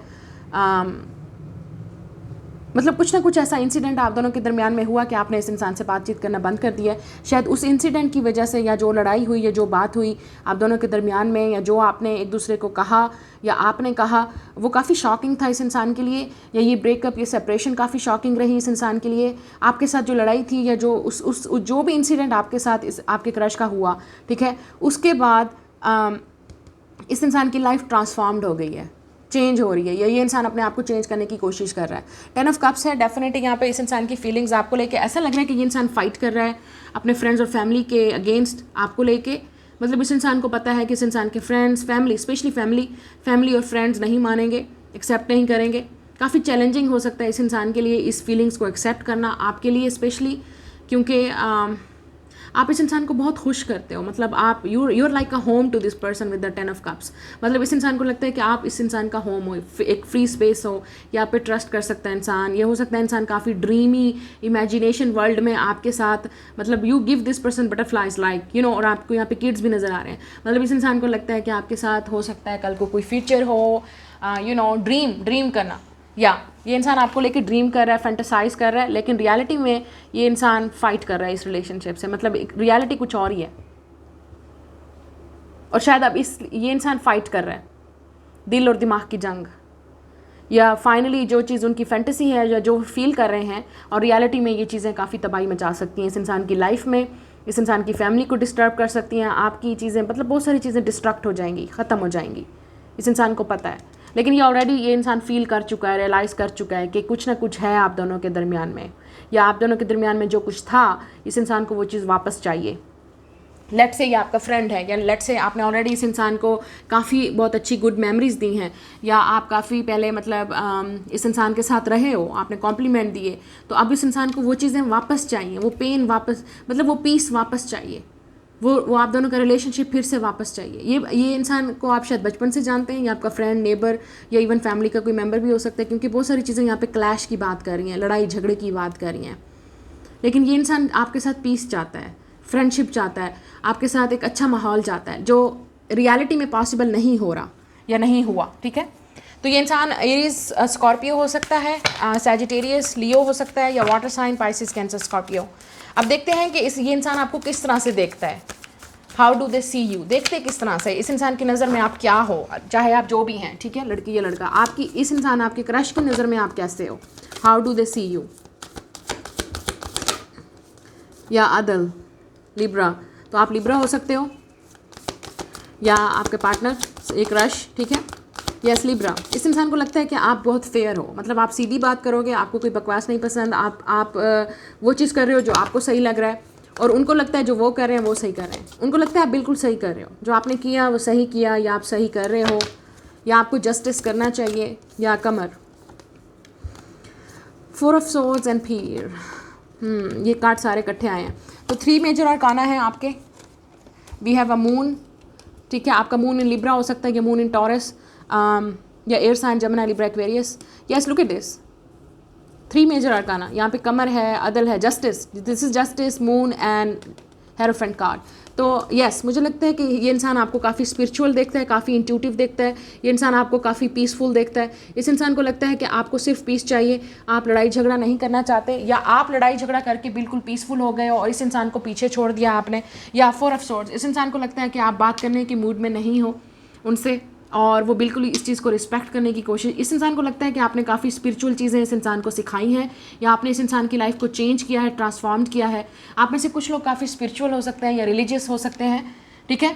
मतलब कुछ ना कुछ ऐसा इंसिडेंट आप दोनों के दरमियान में हुआ कि आपने इस इंसान से बातचीत करना बंद कर दिया है। शायद उस इंसिडेंट की वजह से, या जो लड़ाई हुई या जो बात हुई आप दोनों के दरमियान में, या जो आपने एक दूसरे को कहा या आपने कहा, वो काफ़ी शॉकिंग था इस इंसान के लिए, या ये ब्रेकअप, ये सेपरेशन काफ़ी शॉकिंग रही इस इंसान के लिए। आपके साथ जो लड़ाई थी, या जो उस जो भी इंसिडेंट आपके साथ आपके क्रश का हुआ, ठीक है, उसके बाद इस इंसान की लाइफ ट्रांसफॉर्म्ड हो गई है, चेंज हो रही है, या ये इंसान अपने आप को चेंज करने की कोशिश कर रहा है। 10 ऑफ कप्स है, डेफिनेटली यहाँ पे इस इंसान की फीलिंग्स आपको लेके ऐसा लग रहा है कि ये इंसान फाइट कर रहा है अपने फ्रेंड्स और फैमिली के अगेंस्ट आपको लेके। मतलब इस इंसान को पता है कि इस इंसान के फ्रेंड्स, फैमिली, स्पेशली फैमिली और फ्रेंड्स नहीं मानेंगे, एक्सेप्ट नहीं करेंगे। काफ़ी चैलेंजिंग हो सकता है इस इंसान के लिए इस फीलिंग्स को एक्सेप्ट करना, आपके लिए स्पेशली, क्योंकि आप इस इंसान को बहुत खुश करते हो। मतलब आप you're like a home to this person with the 10 of cups. मतलब इस इंसान को लगता है कि आप इस इंसान का होम हो, एक फ्री स्पेस हो, या आप पे ट्रस्ट कर सकता है इंसान। ये हो सकता है इंसान काफ़ी ड्रीमी इमेजिनेशन वर्ल्ड में आपके साथ, मतलब you give this person butterflies like you know, और आपको यहाँ पे किड्स भी नज़र आ रहे हैं। मतलब इस इंसान को लगता है कि आपके साथ हो सकता है कल को कोई फ्यूचर हो, यू नो, ड्रीम करना, या ये इंसान आपको लेके ड्रीम कर रहा है, फैंटेसाइज कर रहा है, लेकिन रियलिटी में ये इंसान फाइट कर रहा है इस रिलेशनशिप से। मतलब रियलिटी कुछ और ही है, और शायद अब ये इंसान फाइट कर रहा है दिल और दिमाग की जंग, या फाइनली जो चीज़ उनकी फैंटेसी है या जो फील कर रहे हैं, और रियलिटी में ये चीज़ें काफ़ी तबाही मचा सकती हैं इस इंसान की लाइफ में, इस इंसान की फैमिली को डिस्टर्ब कर सकती हैं, आपकी चीज़ें, मतलब बहुत सारी चीज़ें डिस्ट्रक्ट हो जाएंगी, ख़त्म हो जाएंगी, इस इंसान को पता है। लेकिन ये ऑलरेडी ये इंसान फील कर चुका है, रियलाइज़ कर चुका है कि कुछ ना कुछ है आप दोनों के दरमियान में, या आप दोनों के दरमियान में जो कुछ था, इस इंसान को वो चीज़ वापस चाहिए। लेट से ये आपका फ्रेंड है, या लेट से आपने ऑलरेडी इस इंसान को काफ़ी बहुत अच्छी गुड मेमोरीज दी हैं, या आप काफ़ी पहले मतलब इस इंसान के साथ रहे हो, आपने कॉम्प्लीमेंट दिए, तो अब इस इंसान को वो चीज़ें वापस चाहिए, वो पेन वापस, मतलब वो पीस वापस चाहिए, वो आप दोनों का रिलेशनशिप फिर से वापस चाहिए। ये इंसान को आप शायद बचपन से जानते हैं, या आपका फ्रेंड, नेबर, या इवन फैमिली का कोई मेंबर भी हो सकता है, क्योंकि बहुत सारी चीज़ें यहाँ पे क्लैश की बात कर रही हैं, लड़ाई झगड़े की बात कर रही हैं। लेकिन ये इंसान आपके साथ पीस चाहता है, फ्रेंडशिप चाहता है, आपके साथ एक अच्छा माहौल चाहता है, जो रियलिटी में पॉसिबल नहीं हो रहा या नहीं हुआ, ठीक है। तो ये इंसान एरीज, स्कॉर्पियो हो सकता है, सैजिटेरियस, लियो हो सकता है, या water sign, Pisces, cancer, Scorpio. अब देखते हैं कि ये इंसान आपको किस तरह से देखता है। How do they see you, देखते किस तरह से, इस इंसान की नज़र में आप क्या हो, चाहे आप जो भी हैं, ठीक है, लड़की या लड़का, आपकी इस इंसान आपके क्रश की नज़र में आप कैसे हो, how do they see you. या अदल, लिब्रा, तो आप लिब्रा हो सकते हो, या आपके पार्टनर, एक क्रश, ठीक है, यस लिब्रा। इस इंसान को लगता है कि आप बहुत फेयर हो, मतलब आप सीधी बात करोगे, आपको कोई बकवास नहीं पसंद, आप वो चीज़ कर रहे हो जो आपको सही लग रहा है, और उनको लगता है जो वो कर रहे हैं वो सही कर रहे हैं, उनको लगता है आप बिल्कुल सही कर रहे हो, जो आपने किया वो सही किया, या आप सही कर रहे हो, या आपको जस्टिस करना चाहिए। या कमर, 4 ऑफ सोर्ड्स एंड फिर, ये कार्ड सारे इकट्ठे आए हैं। तो 3 मेजर अरकाना है आपके। वी हैव अ मून, ठीक है, आपका मून इन लिब्रा हो सकता है, या मून इन टॉरस, या air sign, Gemini, Libra, Aquarius. Yes, look at this, 3 major arcana, यहाँ पे कमर है, अदल है, justice, this is justice, moon and hierophant card. तो यस, मुझे लगता है कि ये इंसान आपको काफ़ी स्पिरिचुअल देखता है, काफ़ी इंट्यूटिव देखता है, ये इंसान आपको काफ़ी पीसफुल देखता है। इस इंसान को लगता है कि आपको सिर्फ पीस चाहिए, आप लड़ाई झगड़ा नहीं करना चाहते, या आप लड़ाई झगड़ा करके बिल्कुल पीसफुल हो गए हो और इस इंसान को पीछे छोड़ दिया आपने। या 4 ऑफ सोर्ड्स, इस इंसान को लगता है कि आप बात करने की मूड में नहीं हो उनसे, और वो बिल्कुल इस चीज़ को रिस्पेक्ट करने की कोशिश, इस इंसान को लगता है कि आपने काफ़ी स्पिरिचुअल चीज़ें इस इंसान को सिखाई हैं, या आपने इस इंसान की लाइफ को चेंज किया है, ट्रांसफॉर्म्ड किया है। आप में से कुछ लोग काफ़ी स्पिरिचुअल हो सकते हैं या रिलीजियस हो सकते हैं, ठीक है।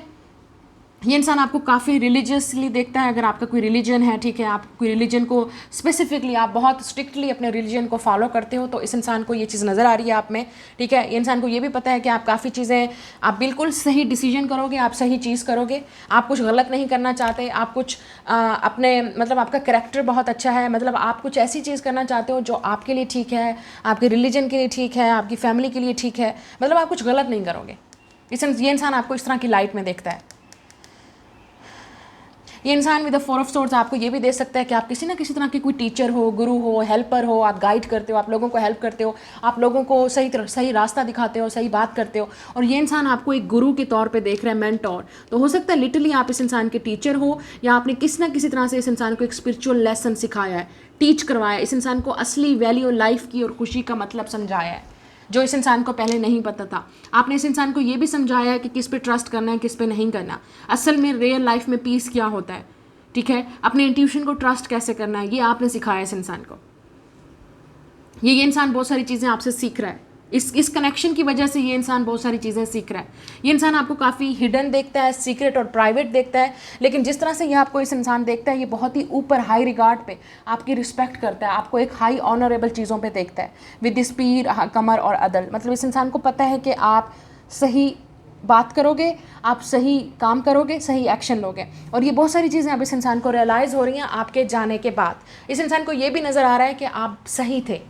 ये इंसान आपको काफ़ी रिलीजियसली देखता है। अगर आपका कोई रिलीजन है, ठीक है, आप कोई रिलीजन को स्पेसिफिकली आप बहुत स्ट्रिक्टली अपने रिलीजन को फॉलो करते हो, तो इस इंसान को ये चीज़ नज़र आ रही है आप में, ठीक है। ये इंसान को ये भी पता है कि आप काफ़ी चीज़ें, आप बिल्कुल सही डिसीजन करोगे, आप सही चीज़ करोगे, आप कुछ गलत नहीं करना चाहते, आप कुछ अपने मतलब आपका करैक्टर बहुत अच्छा है, मतलब आप कुछ ऐसी चीज़ करना चाहते हो जो आपके लिए ठीक है, आपके रिलीजन के लिए ठीक है, आपकी फैमिली के लिए ठीक है, मतलब आप कुछ गलत नहीं करोगे। ये इंसान आपको इस तरह की लाइट में देखता है। ये इंसान विद द 4 ऑफ सोर्ड्स आपको ये भी दे सकता है कि आप किसी ना किसी तरह के कोई टीचर हो, गुरु हो, हेल्पर हो, आप गाइड करते हो, आप लोगों को हेल्प करते हो, आप लोगों को सही रास्ता दिखाते हो, सही बात करते हो, और ये इंसान आपको एक गुरु के तौर पे देख रहा है, मेंटोर। तो हो सकता है लिटरली आप इस इंसान के टीचर हो, या आपने किसी ना किसी तरह से इस इंसान को एक स्पिरिचुअल लेसन सिखाया है, टीच करवाया, इस इंसान को असली वैल्यू लाइफ की और खुशी का मतलब समझाया है, जो इस इंसान को पहले नहीं पता था। आपने इस इंसान को ये भी समझाया है कि किस पे ट्रस्ट करना है, किस पे नहीं करना, असल में रियल लाइफ में पीस क्या होता है, ठीक है, अपने इंट्यूशन को ट्रस्ट कैसे करना है, ये आपने सिखाया इस इंसान को। ये इंसान बहुत सारी चीज़ें आपसे सीख रहा है। इस कनेक्शन की वजह से ये इंसान बहुत सारी चीज़ें सीख रहा है। ये इंसान आपको काफ़ी हिडन देखता है, सीक्रेट और प्राइवेट देखता है, लेकिन जिस तरह से ये आपको इस इंसान देखता है, ये बहुत ही ऊपर हाई रिगार्ड पे आपकी रिस्पेक्ट करता है, आपको एक हाई ऑनरेबल चीज़ों पे देखता है, विद दिस पीर, कमर और अदल। मतलब इस इंसान को पता है कि आप सही बात करोगे, आप सही काम करोगे, सही एक्शन लोगे, और ये बहुत सारी चीज़ें अब इस इंसान को रियलाइज़ हो रही हैं आपके जाने के बाद। इस इंसान को ये भी नज़र आ रहा है कि आप सही थे,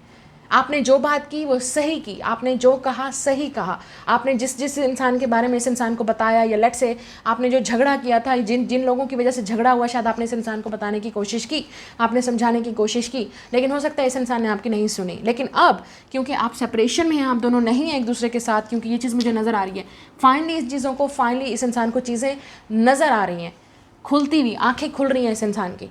आपने जो बात की वो सही की, आपने जो कहा सही कहा, आपने जिस इंसान के बारे में इस इंसान को बताया, या लेट से आपने जो झगड़ा किया था, जिन लोगों की वजह से झगड़ा हुआ, शायद आपने इस इंसान को बताने की कोशिश की, आपने समझाने की कोशिश की, लेकिन हो सकता है इस इंसान ने आपकी नहीं सुनी। लेकिन अब क्योंकि आप सेपरेशन में हैं, आप दोनों नहीं हैं एक दूसरे के साथ, क्योंकि ये चीज़ मुझे नज़र आ रही है, फाइनली इस चीज़ों को, फाइनली इस इंसान को चीज़ें नज़र आ रही हैं, खुलती हुई आँखें खुल रही हैं इस इंसान की।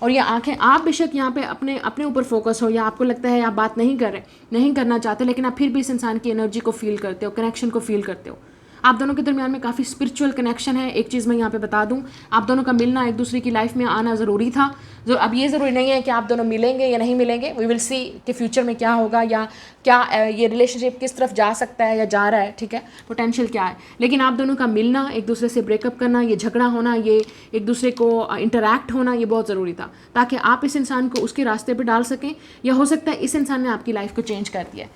और ये आंखें, आप बेशक यहाँ पे अपने ऊपर फोकस हो, या आपको लगता है आप बात नहीं कर रहे, नहीं करना चाहते, लेकिन आप फिर भी इस इंसान की एनर्जी को फील करते हो, कनेक्शन को फील करते हो। आप दोनों के दरमियान में काफ़ी स्पिरिचुअल कनेक्शन है। एक चीज़ मैं यहाँ पे बता दूँ, आप दोनों का मिलना, एक दूसरे की लाइफ में आना ज़रूरी था। जो अब ये ज़रूरी नहीं है कि आप दोनों मिलेंगे या नहीं मिलेंगे, वी विल सी कि फ्यूचर में क्या होगा, या क्या ये रिलेशनशिप किस तरफ जा सकता है या जा रहा है, ठीक है, पोटेंशियल क्या है। लेकिन आप दोनों का मिलना, एक दूसरे से ब्रेकअप करना, ये झगड़ा होना, ये एक दूसरे को इंटरैक्ट होना, ये बहुत ज़रूरी था, ताकि आप इस इंसान को उसके रास्ते पर डाल सकें, या हो सकता है इस इंसान ने आपकी लाइफ को चेंज कर दिया।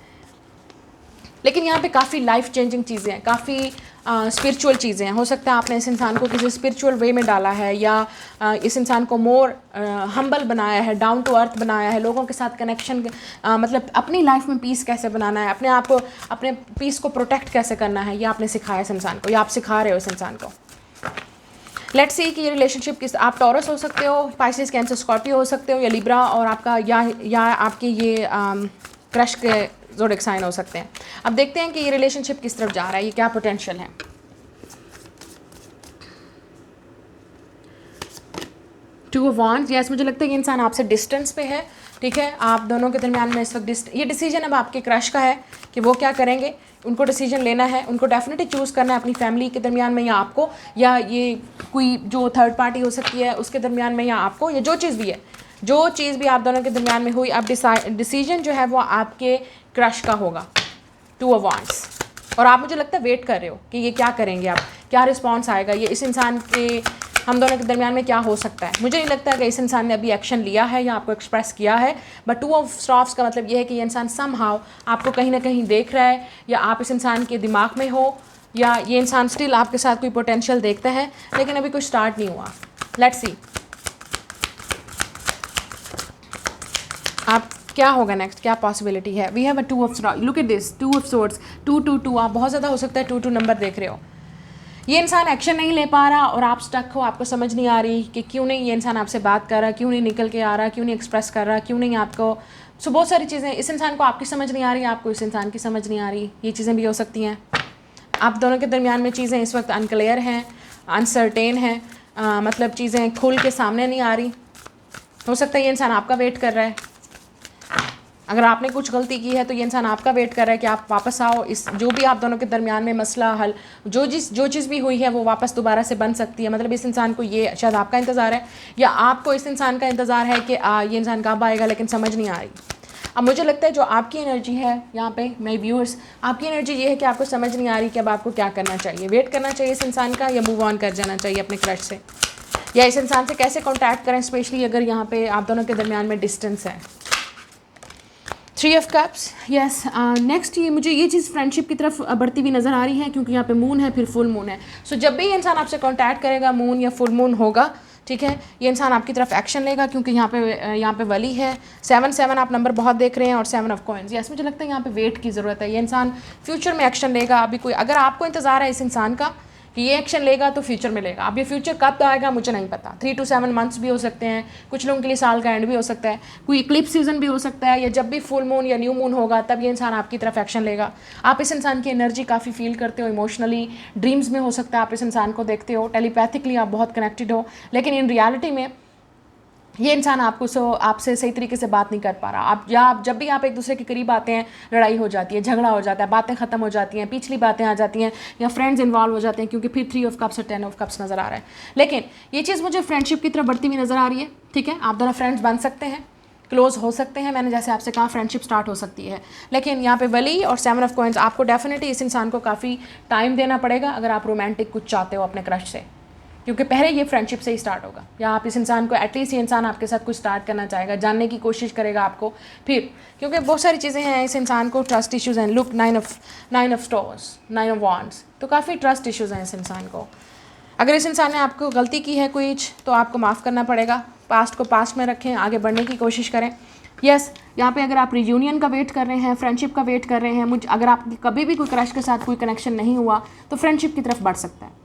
लेकिन यहाँ पे काफ़ी लाइफ चेंजिंग चीज़ें हैं, काफ़ी स्पिरिचुअल चीज़ें हैं। हो सकता है आपने इस इंसान को किसी स्पिरिचुअल वे में डाला है, या इस इंसान को मोर हम्बल बनाया है, डाउन टू अर्थ बनाया है, लोगों के साथ कनेक्शन, मतलब अपनी लाइफ में पीस कैसे बनाना है, अपने आप को, अपने पीस को प्रोटेक्ट कैसे करना है, ये आपने सिखाया इस इंसान को, या आप सिखा रहे हो इस इंसान को। लेट्स सी कि ये रिलेशनशिप किस, आप टॉरस हो सकते हो, पाइसेस, कैंसर, स्कॉर्पियो हो सकते हो, या लिब्रा, और आपका या आपके ये क्रश के ज़ोडिएक साइन हो सकते हैं। अब देखते हैं कि ये रिलेशनशिप किस तरफ जा रहा है, ये क्या पोटेंशियल है। टू ऑफ वांड्स, यस, मुझे लगता है ये इंसान आपसे डिस्टेंस पे है, ठीक है, आप दोनों के दरमियान में इस वक्त ये डिसीजन अब आपके क्रश का है कि वो क्या करेंगे। उनको डिसीजन लेना है, उनको डेफिनेटली चूज़ करना है अपनी फैमिली के दरमियान में, या आपको, या ये कोई जो थर्ड पार्टी हो सकती है उसके दरमियान में, या आपको, या जो चीज़ भी है, जो चीज़ भी आप दोनों के दरमियान में हुई, अब डिसीजन जो है वो आपके क्रश का होगा, टू ऑफ वांड्स। और आप, मुझे लगता है, वेट कर रहे हो कि ये क्या करेंगे, आप क्या रिस्पॉन्स आएगा, ये इस इंसान के, हम दोनों के दरमियान में क्या हो सकता है। मुझे नहीं लगता कि इस इंसान ने अभी एक्शन लिया है या आपको एक्सप्रेस किया है, बट 2 ऑफ स्टॉफ्स का मतलब ये है कि ये इंसान समहाउ आपको कहीं ना कहीं देख रहा है, या आप इस इंसान के दिमाग में हो, या ये इंसान स्टिल आपके साथ कोई पोटेंशियल देखता है, लेकिन अभी कुछ स्टार्ट नहीं हुआ। लेट्स सी आप क्या होगा नेक्स्ट, क्या पॉसिबिलिटी है। We have a 2 of, look at this 2 of swords, 2 आप बहुत ज़्यादा हो सकता है 2 नंबर देख रहे हो। ये इंसान एक्शन नहीं ले पा रहा और आप स्टक हो, आपको समझ नहीं आ रही कि क्यों नहीं ये इंसान आपसे बात कर रहा, क्यों नहीं निकल के आ रहा, क्यों नहीं एक्सप्रेस कर रहा, क्यों नहीं आपको, सो बहुत सारी चीज़ें, इस इंसान को आपकी समझ नहीं आ रही, आपको इस इंसान की समझ नहीं आ रही, ये चीज़ें भी हो सकती हैं। आप दोनों के दरमियान में चीज़ें इस वक्त अनक्लियर हैं, अनसर्टेन हैं, मतलब चीज़ें खुल के सामने नहीं आ रही। हो सकता है ये इंसान आपका वेट कर रहा है, अगर आपने कुछ गलती की है तो ये इंसान आपका वेट कर रहा है कि आप वापस आओ, इस जो भी आप दोनों के दरमियान में मसला हल, जो चीज़ भी हुई है वो वापस दोबारा से बन सकती है। मतलब इस इंसान को ये शायद आपका इंतज़ार है, या आपको इस इंसान का इंतज़ार है कि ये इंसान कब आएगा, लेकिन समझ नहीं आ रही। अब मुझे लगता है जो आपकी एनर्जी है यहाँ पे मेरे व्यूअर्स, आपकी एनर्जी ये है कि आपको समझ नहीं आ रही कि अब आपको क्या करना चाहिए, वेट करना चाहिए इस इंसान का या मूव ऑन कर जाना चाहिए अपने क्रश से, या इस इंसान से कैसे कॉन्टैक्ट करें, स्पेशली अगर यहाँ पे आप दोनों के दरमियान में डिस्टेंस है। 3 ऑफ कप्स, यस। नेक्स्ट मुझे ये चीज़ फ्रेंडशिप की तरफ बढ़ती हुई नज़र आ रही है, क्योंकि यहाँ पे मून है, फिर फुल मून है। सो जब भी ये इंसान आपसे कॉन्टैक्ट करेगा, मून या फुल मून होगा, ठीक है, ये इंसान आपकी तरफ एक्शन लेगा, क्योंकि यहाँ पे वली है। 7 आप नंबर बहुत देख रहे हैं, और 7 ऑफ कॉइन्स। यस, मुझे लगता है यहाँ पे वेट की ज़रूरत है। ये इंसान फ्यूचर में एक्शन लेगा। अभी कोई अगर आपको इंतज़ार है इस इंसान का कि ये एक्शन लेगा तो फ्यूचर में लेगा, अब ये फ्यूचर कब आएगा मुझे नहीं पता। 3 to 7 मंथ्स भी हो सकते हैं, कुछ लोगों के लिए साल का एंड भी हो सकता है, कोई इक्लिप्स सीजन भी हो सकता है, या जब भी फुल मून या न्यू मून होगा तब ये इंसान आपकी तरफ एक्शन लेगा। आप इस इंसान की एनर्जी काफ़ी फील करते हो इमोशनली, ड्रीम्स में हो सकता है आप इस इंसान को देखते हो, टेलीपैथिकली आप बहुत कनेक्टेड हो, लेकिन इन रियलिटी में ये इंसान आपसे सही तरीके से बात नहीं कर पा रहा। आप जब भी आप एक दूसरे के करीब आते हैं, लड़ाई हो जाती है, झगड़ा हो जाता है, बातें ख़त्म हो जाती हैं, पिछली बातें आ जाती हैं, या फ्रेंड्स इन्वॉल्व हो जाते हैं, क्योंकि फिर 3 ऑफ कप्स और 10 ऑफ कप्स नज़र आ रहा है। लेकिन ये चीज़ मुझे फ्रेंडशिप की तरफ बढ़ती हुई नज़र आ रही है, ठीक है। आप दोनों फ्रेंड्स बन सकते हैं, क्लोज हो सकते हैं, मैंने जैसे आपसे कहा फ्रेंडशिप स्टार्ट हो सकती है। लेकिन यहाँ पे वली और 7 ऑफ कॉइन्स, आपको डेफिनेटली इस इंसान को काफ़ी टाइम देना पड़ेगा अगर आप रोमांटिक कुछ चाहते हो अपने क्रश से, क्योंकि पहले ये फ्रेंडशिप से ही स्टार्ट होगा, या आप इस इंसान को एटलीस्ट ये इंसान आपके साथ कुछ स्टार्ट करना चाहेगा, जानने की कोशिश करेगा आपको, फिर क्योंकि बहुत सारी चीज़ें हैं इस इंसान को, ट्रस्ट इश्यूज़ हैं। Look 9 of stores, 9 of wands, तो काफ़ी ट्रस्ट इश्यूज़ हैं इस इंसान को। अगर इस इंसान ने आपको गलती की है कोई, तो आपको माफ़ करना पड़ेगा। पास्ट को पास्ट में रखें, आगे बढ़ने की कोशिश करें। यस, यहाँ पे अगर आप रियूनियन का वेट कर रहे हैं, फ्रेंडशिप का वेट कर रहे हैं, अगर आप कभी भी कोई क्रश के साथ कोई कनेक्शन नहीं हुआ तो फ्रेंडशिप की तरफ बढ़ सकता है।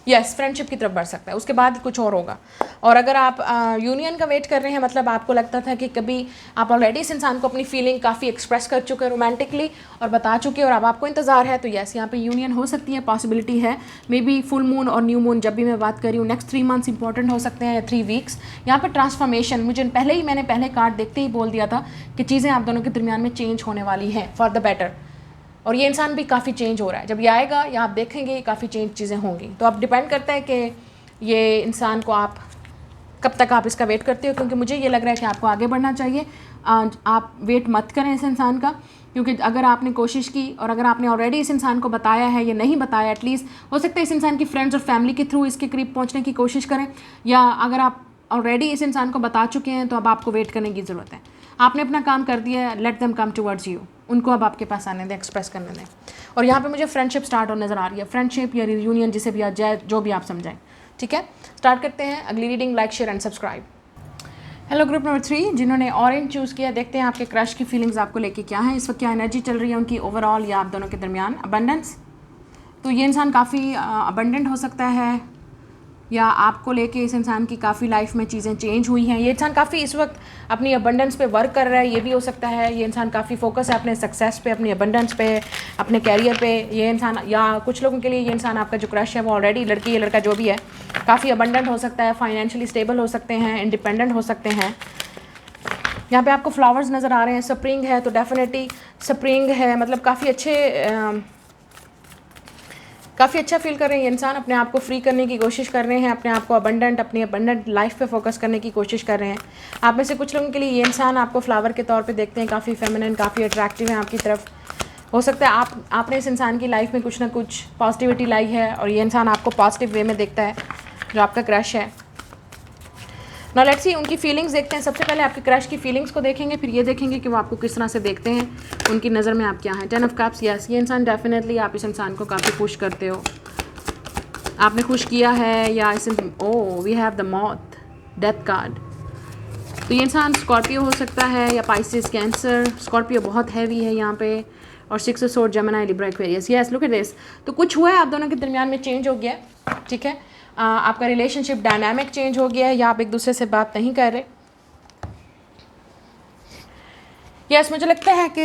यस, फ्रेंडशिप की तरफ बढ़ सकता है, उसके बाद कुछ और होगा। और अगर आप यूनियन का वेट कर रहे हैं, मतलब आपको लगता था कि कभी आप ऑलरेडी इस इंसान को अपनी फीलिंग काफ़ी एक्सप्रेस कर चुके हैं रोमांटिकली और बता चुके हैं, और अब आपको इंतज़ार है, तो यस, यहाँ पे यूनियन हो सकती है, पॉसिबिलिटी है। मे बी फुल मून और न्यू मून, जब भी मैं बात कर रही हूँ, नेक्स्ट 3 मंथ्स इंपॉर्टेंट हो सकते हैं, या 3 वीक्स। यहाँ पर ट्रांसफॉर्मेशन, मैंने पहले कार्ड देखते ही बोल दिया था कि चीज़ें आप दोनों के दरमियान में चेंज होने वाली हैं फॉर द बेटर, और ये इंसान भी काफ़ी चेंज हो रहा है। जब ये आएगा या आप देखेंगे काफ़ी चेंज चीज़ें होंगी। तो अब डिपेंड करता है कि ये इंसान को आप कब तक आप इसका वेट करते हो, क्योंकि मुझे ये लग रहा है कि आपको आगे बढ़ना चाहिए। आप वेट मत करें इस इंसान का, क्योंकि अगर आपने कोशिश की और अगर आपने ऑलरेडी इस इंसान को बताया है या नहीं बताया, एटलीस्ट हो सकता है इस इंसान की फ्रेंड्स और फैमिली के थ्रू इसके करीब पहुँचने की कोशिश करें, या अगर आप ऑलरेडी इस इंसान को बता चुके हैं तो अब आपको वेट करने की ज़रूरत है। आपने अपना काम कर दिया है, let them come towards you, उनको अब आपके पास आने दें, एक्सप्रेस करने दें। और यहाँ पे मुझे फ्रेंडशिप स्टार्ट होने नज़र आ रही है, फ्रेंडशिप या रियूनियन, जिसे भी आ जाए, जो भी आप समझाएं, ठीक है। स्टार्ट करते हैं अगली reading. Like, share and subscribe. Hello group number 3 जिन्होंने ऑरेंज चूज़ किया, देखते हैं आपके क्रश की फीलिंग्स आपको लेके क्या है, इस वक्त क्या एनर्जी चल रही है उनकी ओवरऑल, या आप दोनों के दरमियान अबंडेंस। तो ये इंसान काफ़ी अबंडेंट हो सकता है, या आपको लेके इस इंसान की काफ़ी लाइफ में चीज़ें चेंज हुई हैं। ये इंसान काफ़ी इस वक्त अपनी अबंडेंस पे वर्क कर रहा है, ये भी हो सकता है। ये इंसान काफ़ी फोकस है अपने सक्सेस पे, अपनी अबंडेंस पे, अपने कैरियर पे। ये इंसान, या कुछ लोगों के लिए ये इंसान आपका जो क्रश है वो ऑलरेडी लड़की या लड़का जो भी है काफ़ी अबंडेंट हो सकता है, फाइनेंशियली स्टेबल हो सकते हैं, इंडिपेंडेंट हो सकते हैं। यहाँ पे आपको फ्लावर्स नज़र आ रहे हैं, स्प्रिंग है, तो डेफिनेटली स्प्रिंग है, मतलब काफ़ी अच्छा फील कर रहे हैं ये इंसान, अपने आप को फ्री करने की कोशिश कर रहे हैं, अपने आप को अपनी अबंडेंट लाइफ पे फोकस करने की कोशिश कर रहे हैं। आप में से कुछ लोगों के लिए ये इंसान आपको फ्लावर के तौर पे देखते हैं, काफ़ी फेमिनिन, काफ़ी अट्रैक्टिव है आपकी तरफ। हो सकता है आपने इस इंसान की लाइफ में कुछ ना कुछ पॉजिटिविटी लाई है, और ये इंसान आपको पॉजिटिव वे में देखता है, जो आपका क्रश है। ना लेट्स सी उनकी फीलिंग्स देखते हैं। सबसे पहले आपके क्रश की फीलिंग्स को देखेंगे, फिर ये देखेंगे कि वो आपको किस तरह से देखते हैं, उनकी नज़र में आप क्या हैं। 10 ऑफ कप्स, यस, ये इंसान डेफिनेटली, आप इस इंसान को काफ़ी खुश करते हो, आपने खुश किया है, या वी हैव द मौत, डेथ कार्ड। तो ये इंसान स्कॉर्पियो हो सकता है, या पाइसेस, कैंसर। स्कॉर्पियो बहुत हैवी है यहाँ पे, और 6 of sword, Gemini, Libra, Aquarius. Yes, look at this. तो कुछ हुआ है आप दोनों के दरमियान में, चेंज हो गया, ठीक है। आपका रिलेशनशिप डायनामिक चेंज हो गया है, या आप एक दूसरे से बात नहीं कर रहे। यस, मुझे लगता है कि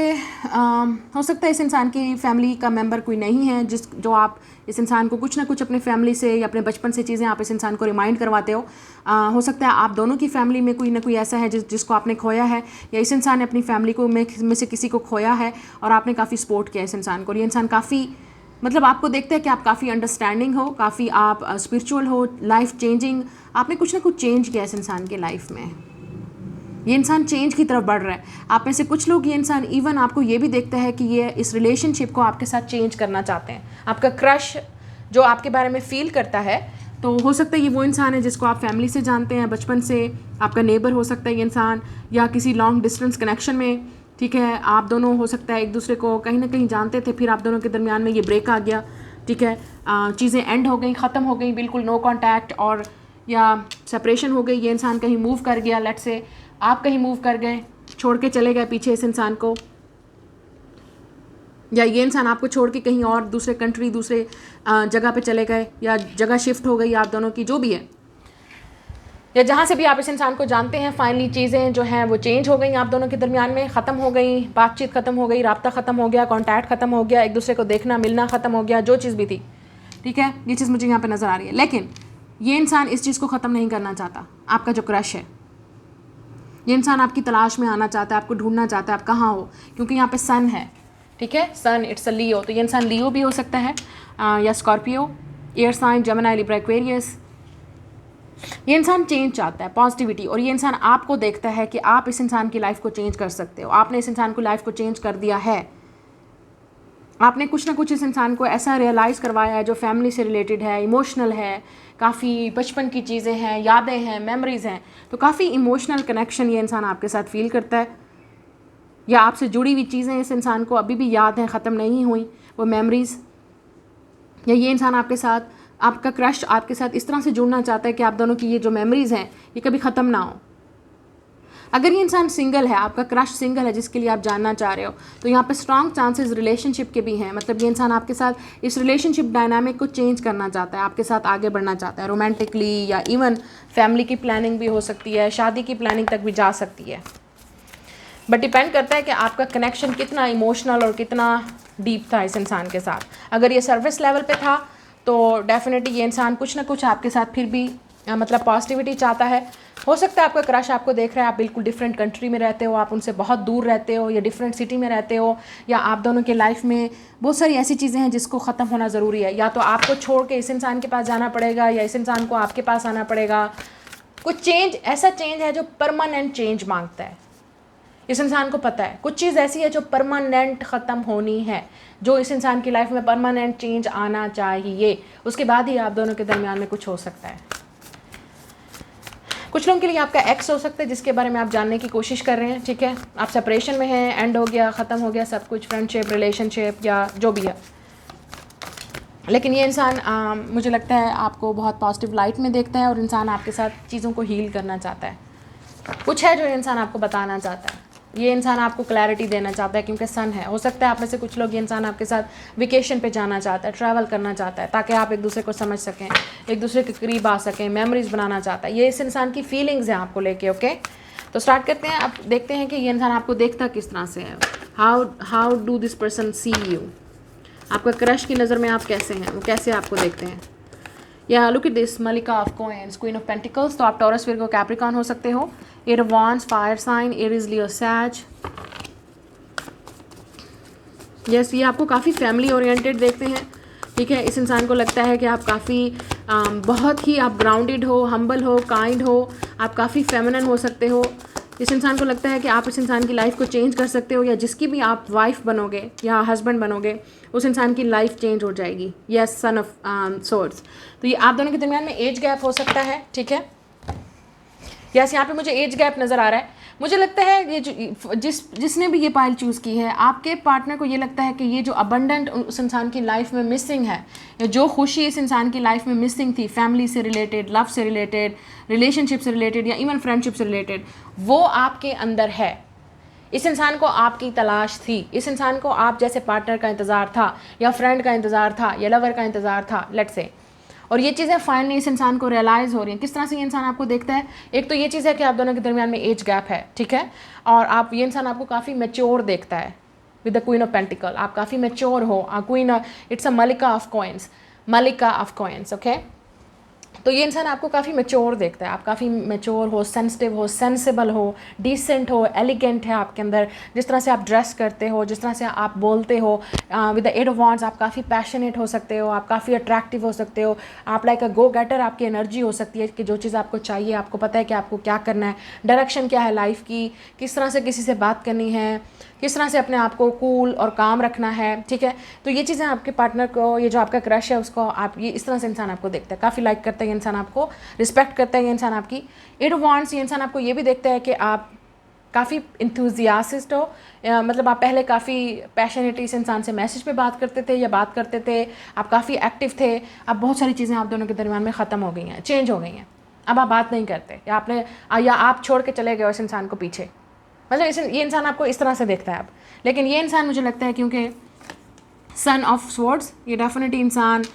हो सकता है इस इंसान की फैमिली का मेंबर कोई नहीं है, जो आप इस इंसान को कुछ ना कुछ अपने फैमिली से या अपने बचपन से चीज़ें आप इस इंसान को रिमाइंड करवाते हो। हो सकता है आप दोनों की फैमिली में कोई ना कोई ऐसा है जिसको आपने खोया है, या इस इंसान ने अपनी फैमिली को में से किसी को खोया है, और आपने काफ़ी सपोर्ट किया इस इंसान को। और ये इंसान काफ़ी, मतलब आपको देखते हैं कि आप काफ़ी अंडरस्टैंडिंग हो, काफ़ी आप स्पिरिचुअल हो, लाइफ चेंजिंग, आपने कुछ ना कुछ चेंज किया इस इंसान के लाइफ में। ये इंसान चेंज की तरफ बढ़ रहा है। आप में से कुछ लोग, ये इंसान इवन आपको ये भी देखता है कि ये इस रिलेशनशिप को आपके साथ चेंज करना चाहते हैं। आपका क्रश जो आपके बारे में फ़ील करता है, तो हो सकता है ये वो इंसान है जिसको आप फैमिली से जानते हैं, बचपन से, आपका नेबर हो सकता है ये इंसान, या किसी लॉन्ग डिस्टेंस कनेक्शन में, ठीक है, आप दोनों हो सकता है एक दूसरे को कहीं ना कहीं जानते थे, फिर आप दोनों के दरमियान में ये ब्रेक आ गया, ठीक है, चीज़ें एंड हो गई, ख़त्म हो गई, बिल्कुल नो कॉन्टैक्ट और या सेपरेशन हो गई। ये इंसान कहीं मूव कर गया, लेट्स से आप कहीं मूव कर गए, छोड़ के चले गए पीछे इस इंसान को, या ये इंसान आपको छोड़ के कहीं और दूसरे कंट्री, दूसरे जगह पे चले गए, या जगह शिफ्ट हो गई आप दोनों की, जो भी है, या जहाँ से भी आप इस इंसान को जानते हैं, फाइनली चीज़ें जो हैं वो चेंज हो गई आप दोनों के दरमियान में, ख़त्म हो गई, बातचीत ख़त्म हो गई, राब्ता ख़त्म हो गया, कॉन्टैक्ट ख़त्म हो गया, एक दूसरे को देखना मिलना ख़त्म हो गया, जो चीज़ भी थी, ठीक है, ये चीज़ मुझे यहाँ पे नज़र आ रही है। लेकिन ये इंसान इस चीज़ को ख़त्म नहीं करना चाहता। आपका जो क्रश है, ये इंसान आपकी तलाश में आना चाहता है, आपको ढूंढना चाहता है, आप कहाँ हो, क्योंकि यहाँ पे सन है, ठीक है, सन इट्स अ लियो, तो ये इंसान लियो भी हो सकता है या Scorpio, air sign, Gemini, Libra, Aquarius. ये इंसान चेंज चाहता है, पॉजिटिविटी, और ये इंसान आपको देखता है कि आप इस इंसान की लाइफ को चेंज कर सकते हो। आपने इस इंसान को लाइफ को चेंज कर दिया है, आपने कुछ ना कुछ इस इंसान को ऐसा रियलाइज़ करवाया है जो फैमिली से रिलेटेड है, इमोशनल है, काफ़ी बचपन की चीज़ें हैं, यादें हैं, मेमोरीज़ हैं, तो काफ़ी इमोशनल कनेक्शन ये इंसान आपके साथ फील करता है, या आपसे जुड़ी हुई चीज़ें इस इंसान को अभी भी याद हैं, ख़त्म नहीं हुई वो मेमोरीज़, या ये इंसान आपके साथ, आपका क्रश आपके साथ इस तरह से जुड़ना चाहता है कि आप दोनों की ये जो मेमोरीज़ हैं ये कभी ख़त्म ना हो। अगर ये इंसान सिंगल है, आपका क्रश सिंगल है जिसके लिए आप जानना चाह रहे हो, तो यहाँ पे स्ट्रॉन्ग चांसेस रिलेशनशिप के भी हैं। मतलब ये इंसान आपके साथ इस रिलेशनशिप डायनामिक को चेंज करना चाहता है, आपके साथ आगे बढ़ना चाहता है रोमांटिकली, या इवन फैमिली की प्लानिंग भी हो सकती है, शादी की प्लानिंग तक भी जा सकती है। बट डिपेंड करता है कि आपका कनेक्शन कितना इमोशनल और कितना डीप था इस इंसान के साथ। अगर ये सर्विस लेवल पे था तो डेफिनेटली ये इंसान कुछ ना कुछ आपके साथ फिर भी मतलब पॉजिटिविटी चाहता है। हो सकता है आपका क्रश आपको देख रहा है, आप बिल्कुल डिफरेंट कंट्री में रहते हो, आप उनसे बहुत दूर रहते हो, या डिफरेंट सिटी में रहते हो, या आप दोनों के लाइफ में बहुत सारी ऐसी चीज़ें हैं जिसको ख़त्म होना ज़रूरी है। या तो आपको छोड़ के इस इंसान के पास जाना पड़ेगा, या इस इंसान को आपके पास आना पड़ेगा। कुछ चेंज, ऐसा चेंज है जो परमानेंट चेंज मांगता है। इस इंसान को पता है कुछ चीज़ ऐसी है जो परमानेंट ख़त्म होनी है, जो इस इंसान की लाइफ में परमानेंट चेंज आना चाहिए, उसके बाद ही आप दोनों के दरमियान में कुछ हो सकता है। कुछ लोगों के लिए आपका एक्स हो सकता है जिसके बारे में आप जानने की कोशिश कर रहे हैं, ठीक है, आप सेपरेशन में हैं, एंड हो गया, ख़त्म हो गया सब कुछ, फ्रेंडशिप, रिलेशनशिप या जो भी है। लेकिन ये इंसान मुझे लगता है आपको बहुत पॉजिटिव लाइट में देखता है, और इंसान आपके साथ चीज़ों को हील करना चाहता है। कुछ है जो इंसान आपको बताना चाहता है, ये इंसान आपको क्लैरिटी देना चाहता है, क्योंकि सन है। हो सकता है आप में से कुछ लोग, ये इंसान आपके साथ वेकेशन पे जाना चाहता है, ट्रैवल करना चाहता है, ताकि आप एक दूसरे को समझ सकें, एक दूसरे के करीब आ सकें, मेमोरीज बनाना चाहता है। ये इस इंसान की फीलिंग्स हैं आपको लेके। ओके, तो स्टार्ट करते हैं। अब देखते हैं कि ये इंसान आपको देखता किस तरह से है। How do this person see you, आपका क्रश की नज़र में आप कैसे हैं, वो कैसे आपको देखते हैं। या look at this, Malika of coins, queen of pentacles, तो आप टॉरस, विर्गो, कैप्रिकॉर्न हो सकते हो। Eight of wands, fire sign, Aries, Leo, Sag. Yes, ये आपको काफ़ी फैमिली ओरिएंटेड देखते हैं, ठीक है। इस इंसान को लगता है कि आप काफ़ी बहुत ही आप ग्राउंडेड हो, हम्बल हो, काइंड हो, आप काफ़ी फेमिनिन हो सकते हो। इस इंसान को लगता है कि आप इस इंसान की लाइफ को चेंज कर सकते हो, या जिसकी भी आप वाइफ बनोगे या हस्बैंड बनोगे उस इंसान की लाइफ चेंज हो जाएगी। यस, सन ऑफ सोर्ड्स, तो ये आप दोनों के दरमियान में एज गैप हो सकता है, ठीक है। यस, यहाँ पे मुझे एज गैप नज़र आ रहा है। मुझे लगता है ये जो जिसने भी ये पाइल चूज़ की है, आपके पार्टनर को ये लगता है कि ये जो अबंडेंट उस इंसान की लाइफ में मिसिंग है, या जो खुशी इस इंसान की लाइफ में मिसिंग थी, फैमिली से रिलेटेड, लव से रिलेटेड, रिलेशनशिप से रिलेटेड, या इवन फ्रेंडशिप से रिलेटेड, वो आपके अंदर है। इस इंसान को आपकी तलाश थी, इस इंसान को आप जैसे पार्टनर का इंतज़ार था, या फ्रेंड का इंतज़ार था, या लवर का इंतज़ार था, लेट्स से। और ये चीज़ें फाइनली इस इंसान को रियलाइज़ हो रही हैं। किस तरह से ये इंसान आपको देखता है, एक तो ये चीज़ है कि आप दोनों के दरमियान में एज गैप है, ठीक है, और आप, ये इंसान आपको काफ़ी मैच्योर देखता है with the queen of pentacle. आप काफ़ी मैच्योर हो, क्वीन, इट्स अ मलिका ऑफ कॉइन्स, मलिका ऑफ कॉइन्स, ओके। तो ये इंसान आपको काफ़ी मैच्योर देखता है, आप काफ़ी मैच्योर हो, सेंसिटिव हो, सेंसिबल हो, डिसेंट हो, एलिगेंट है आपके अंदर, जिस तरह से आप ड्रेस करते हो, जिस तरह से आप बोलते हो। With the eight of wands आप काफ़ी पैशनेट हो सकते हो, आप काफ़ी अट्रैक्टिव हो सकते हो, आप लाइक अ गो गेटर, आपकी एनर्जी हो सकती है कि जो चीज़ आपको चाहिए, आपको पता है कि आपको क्या करना है, डायरेक्शन क्या है लाइफ की, किस तरह से किसी से बात करनी है, किस तरह से अपने आप को कूल और काम रखना है, ठीक है। तो ये चीज़ें आपके पार्टनर को, ये जो आपका क्रश है उसको, आप ये इस तरह से इंसान आपको देखता है, काफ़ी लाइक करता है ये इंसान, आपको रिस्पेक्ट करता है ये इंसान आपकी। एट ऑफ वॉन्ड्स ये इंसान आपको ये भी देखता है कि आप काफ़ी इंथुजियासिस्ट हो, मतलब आप पहले काफ़ी पैशनेटली इस इंसान से मैसेज पे बात करते थे या बात करते थे, आप काफ़ी एक्टिव थे। अब बहुत सारी चीज़ें आप दोनों के दरमियान में ख़त्म हो गई हैं, चेंज हो गई हैं, अब आप बात नहीं करते, या आप छोड़ के चले गए उस इंसान को पीछे, मतलब ये इंसान आपको इस तरह से देखता है अब। लेकिन ये इंसान मुझे लगता है क्योंकि सन ऑफ स्वॉर्ड्स, ये डेफिनेटली इंसान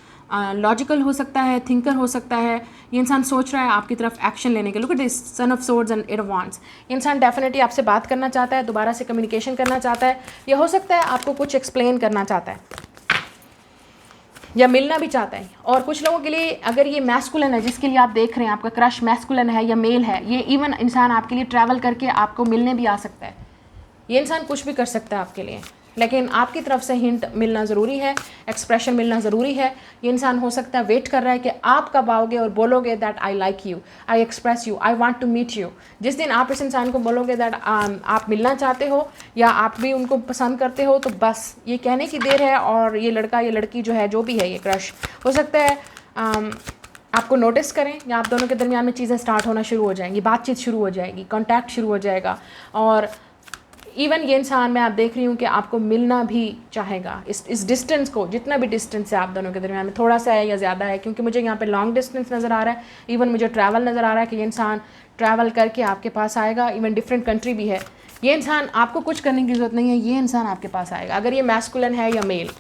लॉजिकल हो सकता है, थिंकर हो सकता है, ये इंसान सोच रहा है आपकी तरफ एक्शन लेने के। Look at this sun of swords and eight of wands, ये इंसान डेफिनेटली आपसे बात करना चाहता है, दोबारा से कम्युनिकेशन करना चाहता है, या हो सकता है आपको कुछ एक्सप्लेन करना चाहता है, या मिलना भी चाहता है। और कुछ लोगों के लिए अगर ये मैस्कुलिन है, जिसके लिए आप देख रहे हैं आपका क्रश मैस्कुलिन है या मेल है, ये इवन इंसान आपके लिए ट्रैवल करके आपको मिलने भी आ सकता है, ये इंसान कुछ भी कर सकता है आपके लिए, लेकिन आपकी तरफ से हिंट मिलना ज़रूरी है, एक्सप्रेशन मिलना ज़रूरी है। ये इंसान हो सकता है वेट कर रहा है कि आप कब आओगे और बोलोगे that I like you, I express you, I want to meet you. जिस दिन आप इस इंसान को बोलोगे दैट आप मिलना चाहते हो या आप भी उनको पसंद करते हो, तो बस ये कहने की देर है। और ये लड़का या लड़की जो है, जो भी है ये क्रश, हो सकता है आपको नोटिस करें, या आप दोनों के दरमियान में चीज़ें स्टार्ट होना शुरू हो जाएंगी, बातचीत शुरू हो जाएगी, कॉन्टैक्ट शुरू हो जाएगा। और इवन ये इंसान, मैं आप देख रही हूँ कि आपको मिलना भी चाहेगा। इस डिस्टेंस को, जितना भी डिस्टेंस है आप दोनों के दरमियान में, थोड़ा सा है या ज़्यादा है, क्योंकि मुझे यहाँ पे लॉन्ग डिस्टेंस नज़र आ रहा है, इवन मुझे ट्रैवल नज़र आ रहा है कि ये इंसान ट्रैवल करके आपके पास आएगा, इवन डिफरेंट कंट्री भी है। ये इंसान, आपको कुछ करने की ज़रूरत नहीं है, ये इंसान आपके पास आएगा, अगर ये मैस्कुलिन है या मेल,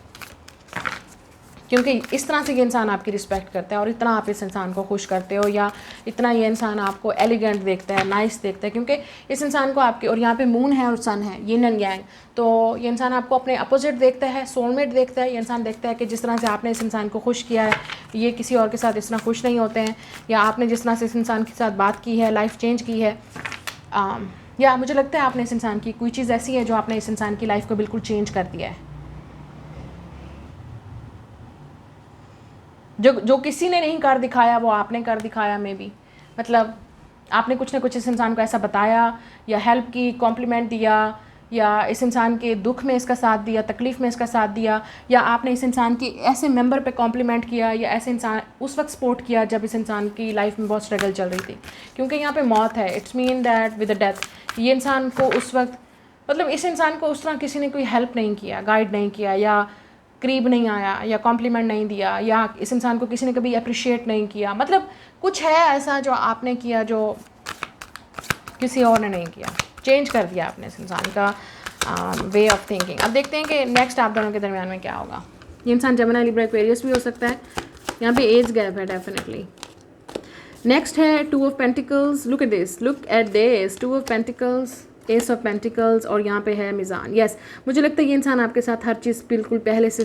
क्योंकि इस तरह से ये इंसान आपकी रिस्पेक्ट करता है और इतना आप इस इंसान को खुश करते हो, या इतना ये इंसान आपको एलिगेंट देखता है, नाइस देखता है, क्योंकि इस इंसान को आपके, और यहाँ पे मून है और सन है, यिन एंड यांग, तो ये इंसान आपको अपने अपोजिट देखता है, सोलमेट देखता है। ये इंसान देखता है कि जिस तरह से आपने इस इंसान को खुश किया है, ये किसी और के साथ इस तरह खुश नहीं होते हैं, या आपने जिस तरह से इस इंसान के साथ बात की है, लाइफ चेंज की है, या मुझे लगता है आपने इस इंसान की कोई चीज़ ऐसी है जो आपने इस इंसान की लाइफ को बिल्कुल चेंज कर दिया है, जो किसी ने नहीं कर दिखाया वो आपने कर दिखाया। मे बी मतलब आपने कुछ ना कुछ इस इंसान को ऐसा बताया, या हेल्प की, कॉम्प्लीमेंट दिया, या इस इंसान के दुख में इसका साथ दिया, तकलीफ़ में इसका साथ दिया, या आपने इस इंसान की ऐसे मेंबर पे कॉम्प्लीमेंट किया, या ऐसे इंसान उस वक्त सपोर्ट किया जब इस इंसान की लाइफ में बहुत स्ट्रगल चल रही थी। क्योंकि यहाँ पे मौत है, it's mean that with the death, ये इंसान को उस वक्त, मतलब इस इंसान को उस तरह किसी ने कोई हेल्प नहीं किया, गाइड नहीं किया, या करीब नहीं आया, या कॉम्प्लीमेंट नहीं दिया, या इस इंसान को किसी ने कभी अप्रिशिएट नहीं किया। मतलब कुछ है ऐसा जो आपने किया जो किसी और ने नहीं किया, चेंज कर दिया आपने इस इंसान का वे ऑफ थिंकिंग। अब देखते हैं कि नेक्स्ट आप दोनों के दरमियान में क्या होगा। ये इंसान जेमिनी, लिब्रा, एक्वेरियस भी हो सकता है, यहाँ पे एज गैप है डेफिनेटली। नेक्स्ट है two of pentacles, look at this, look at this, two of pentacles, S of pentacles, और यहाँ पे है मिज़ान। यस, मुझे लगता है ये इंसान आपके साथ हर चीज़ बिल्कुल पहले से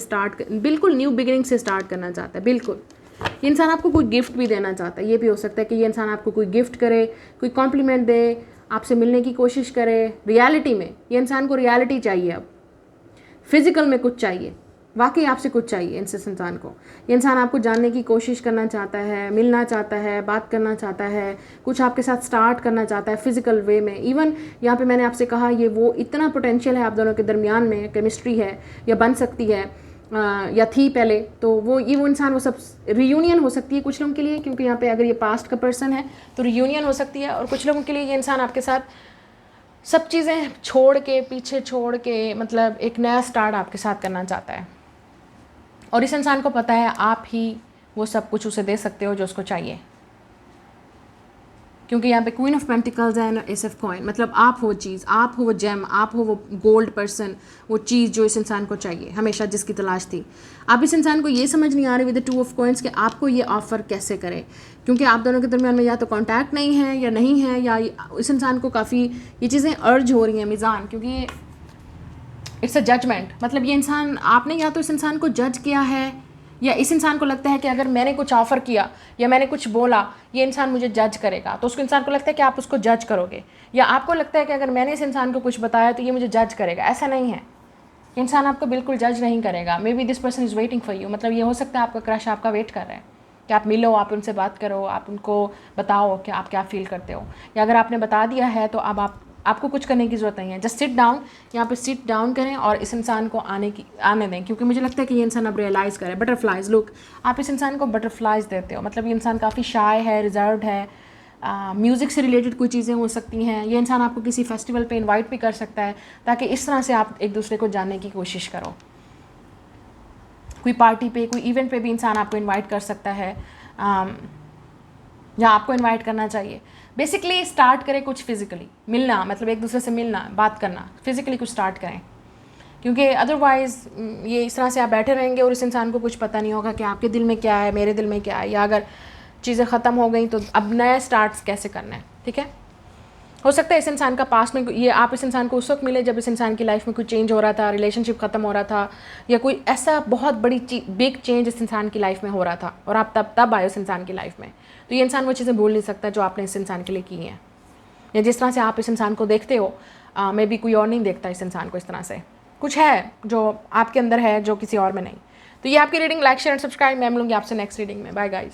बिल्कुल न्यू बिगिनिंग से स्टार्ट करना चाहता है। बिल्कुल ये इंसान आपको कोई गिफ्ट भी देना चाहता है। ये भी हो सकता है कि ये इंसान आपको कोई गिफ्ट करे, कोई कॉम्प्लीमेंट दे, आपसे मिलने की कोशिश करे। रियलिटी में ये इंसान को रियलिटी चाहिए, अब फिजिकल में कुछ चाहिए, वाकई आपसे कुछ चाहिए इस इंसान को। ये इंसान आपको जानने की कोशिश करना चाहता है, मिलना चाहता है, बात करना चाहता है, कुछ आपके साथ स्टार्ट करना चाहता है फिजिकल वे में। इवन यहाँ पे मैंने आपसे कहा, ये वो इतना पोटेंशियल है आप दोनों के दरमियान में, केमिस्ट्री है या बन सकती है, या थी पहले, तो वो इंसान, वो सब रियूनियन हो सकती है कुछ लोगों के लिए, क्योंकि यहाँ पे अगर ये पास्ट का पर्सन है तो रियूनियन हो सकती है। और कुछ लोगों के लिए ये इंसान आपके साथ सब चीज़ें छोड़ के, पीछे छोड़ के, मतलब एक नया स्टार्ट आपके साथ करना चाहता है। और इस इंसान को पता है आप ही वो सब कुछ उसे दे सकते हो जो उसको चाहिए, क्योंकि यहाँ पे क्वीन ऑफ पेंटिकल्स है, एस ऑफ कॉइन, मतलब आप हो चीज़, आप हो वो जेम, आप हो वो गोल्ड पर्सन, वो चीज़ जो इस इंसान को चाहिए हमेशा, जिसकी तलाश थी। आप इस इंसान को ये समझ नहीं आ रही with the two of coins कि आपको ये ऑफ़र कैसे करें, क्योंकि आप दोनों के दरमियान में या तो कांटेक्ट नहीं है, या नहीं है, या इस इंसान को काफ़ी ये चीज़ें अर्ज हो रही हैं मिज़ान, क्योंकि इट्स अ जजमेंट। मतलब ये इंसान, आपने या तो इस इंसान को जज किया है, या इस इंसान को लगता है कि अगर मैंने कुछ ऑफ़र किया या मैंने कुछ बोला ये इंसान मुझे जज करेगा, तो उसको इंसान को लगता है कि आप उसको जज करोगे, या आपको लगता है कि अगर मैंने इस इंसान को कुछ बताया तो ये मुझे जज करेगा। ऐसा नहीं है, इंसान आपको बिल्कुल जज नहीं करेगा। May be this person is waiting for you, मतलब ये हो सकता है आपका क्रश आपका वेट कर रहा है कि आप मिलो, आप उनसे बात करो, आप उनको बताओ कि आप क्या फ़ील करते हो। या अगर आपने बता दिया है तो अब आपको कुछ करने की ज़रूरत नहीं है। जस्ट सिट डाउन, यहाँ पे सिट डाउन करें और इस इंसान को आने दें, क्योंकि मुझे लगता है कि ये इंसान अब रियलाइज़ करे। बटरफ्लाइज, लुक, आप इस इंसान को बटरफ्लाइज देते हो, मतलब ये इंसान काफ़ी शाय है, रिजर्व्ड है, म्यूज़िक से रिलेटेड कोई चीज़ें हो सकती हैं। ये इंसान आपको किसी फेस्टिवल पे इनवाइट भी कर सकता है, ताकि इस तरह से आप एक दूसरे को जानने की कोशिश करो। कोई पार्टी पे, कोई इवेंट पे भी इंसान आपको इनवाइट कर सकता है, या आपको इनवाइट करना चाहिए। बेसिकली स्टार्ट करें कुछ फिज़िकली, मिलना, मतलब एक दूसरे से मिलना, बात करना, फिज़िकली कुछ स्टार्ट करें, क्योंकि अदरवाइज़ ये इस तरह से आप बैठे रहेंगे और इस इंसान को कुछ पता नहीं होगा कि आपके दिल में क्या है, मेरे दिल में क्या है, या अगर चीज़ें ख़त्म हो गई तो अब नया स्टार्ट कैसे करना है। ठीक है, हो सकता है इस इंसान का पास में, ये आप इस इंसान को उस वक्त मिले जब इस इंसान की लाइफ में कोई चेंज हो रहा था, रिलेशनशिप ख़त्म हो रहा था, या कोई ऐसा बहुत बड़ी बिग चेंज इस इंसान की लाइफ में हो रहा था और आप तब आए उस इंसान की लाइफ में। तो ये इंसान वो चीज़ें भूल नहीं सकता जो आपने इस इंसान के लिए की हैं, या जिस तरह से आप इस इंसान को देखते हो मे बी कोई और नहीं देखता इस इंसान को इस तरह से। कुछ है जो आपके अंदर है जो किसी और में नहीं। तो ये आपकी रीडिंग, लाइक शेयर सब्सक्राइब। मैं मिलूंगी आपसे नेक्स्ट रीडिंग में। Bye guys.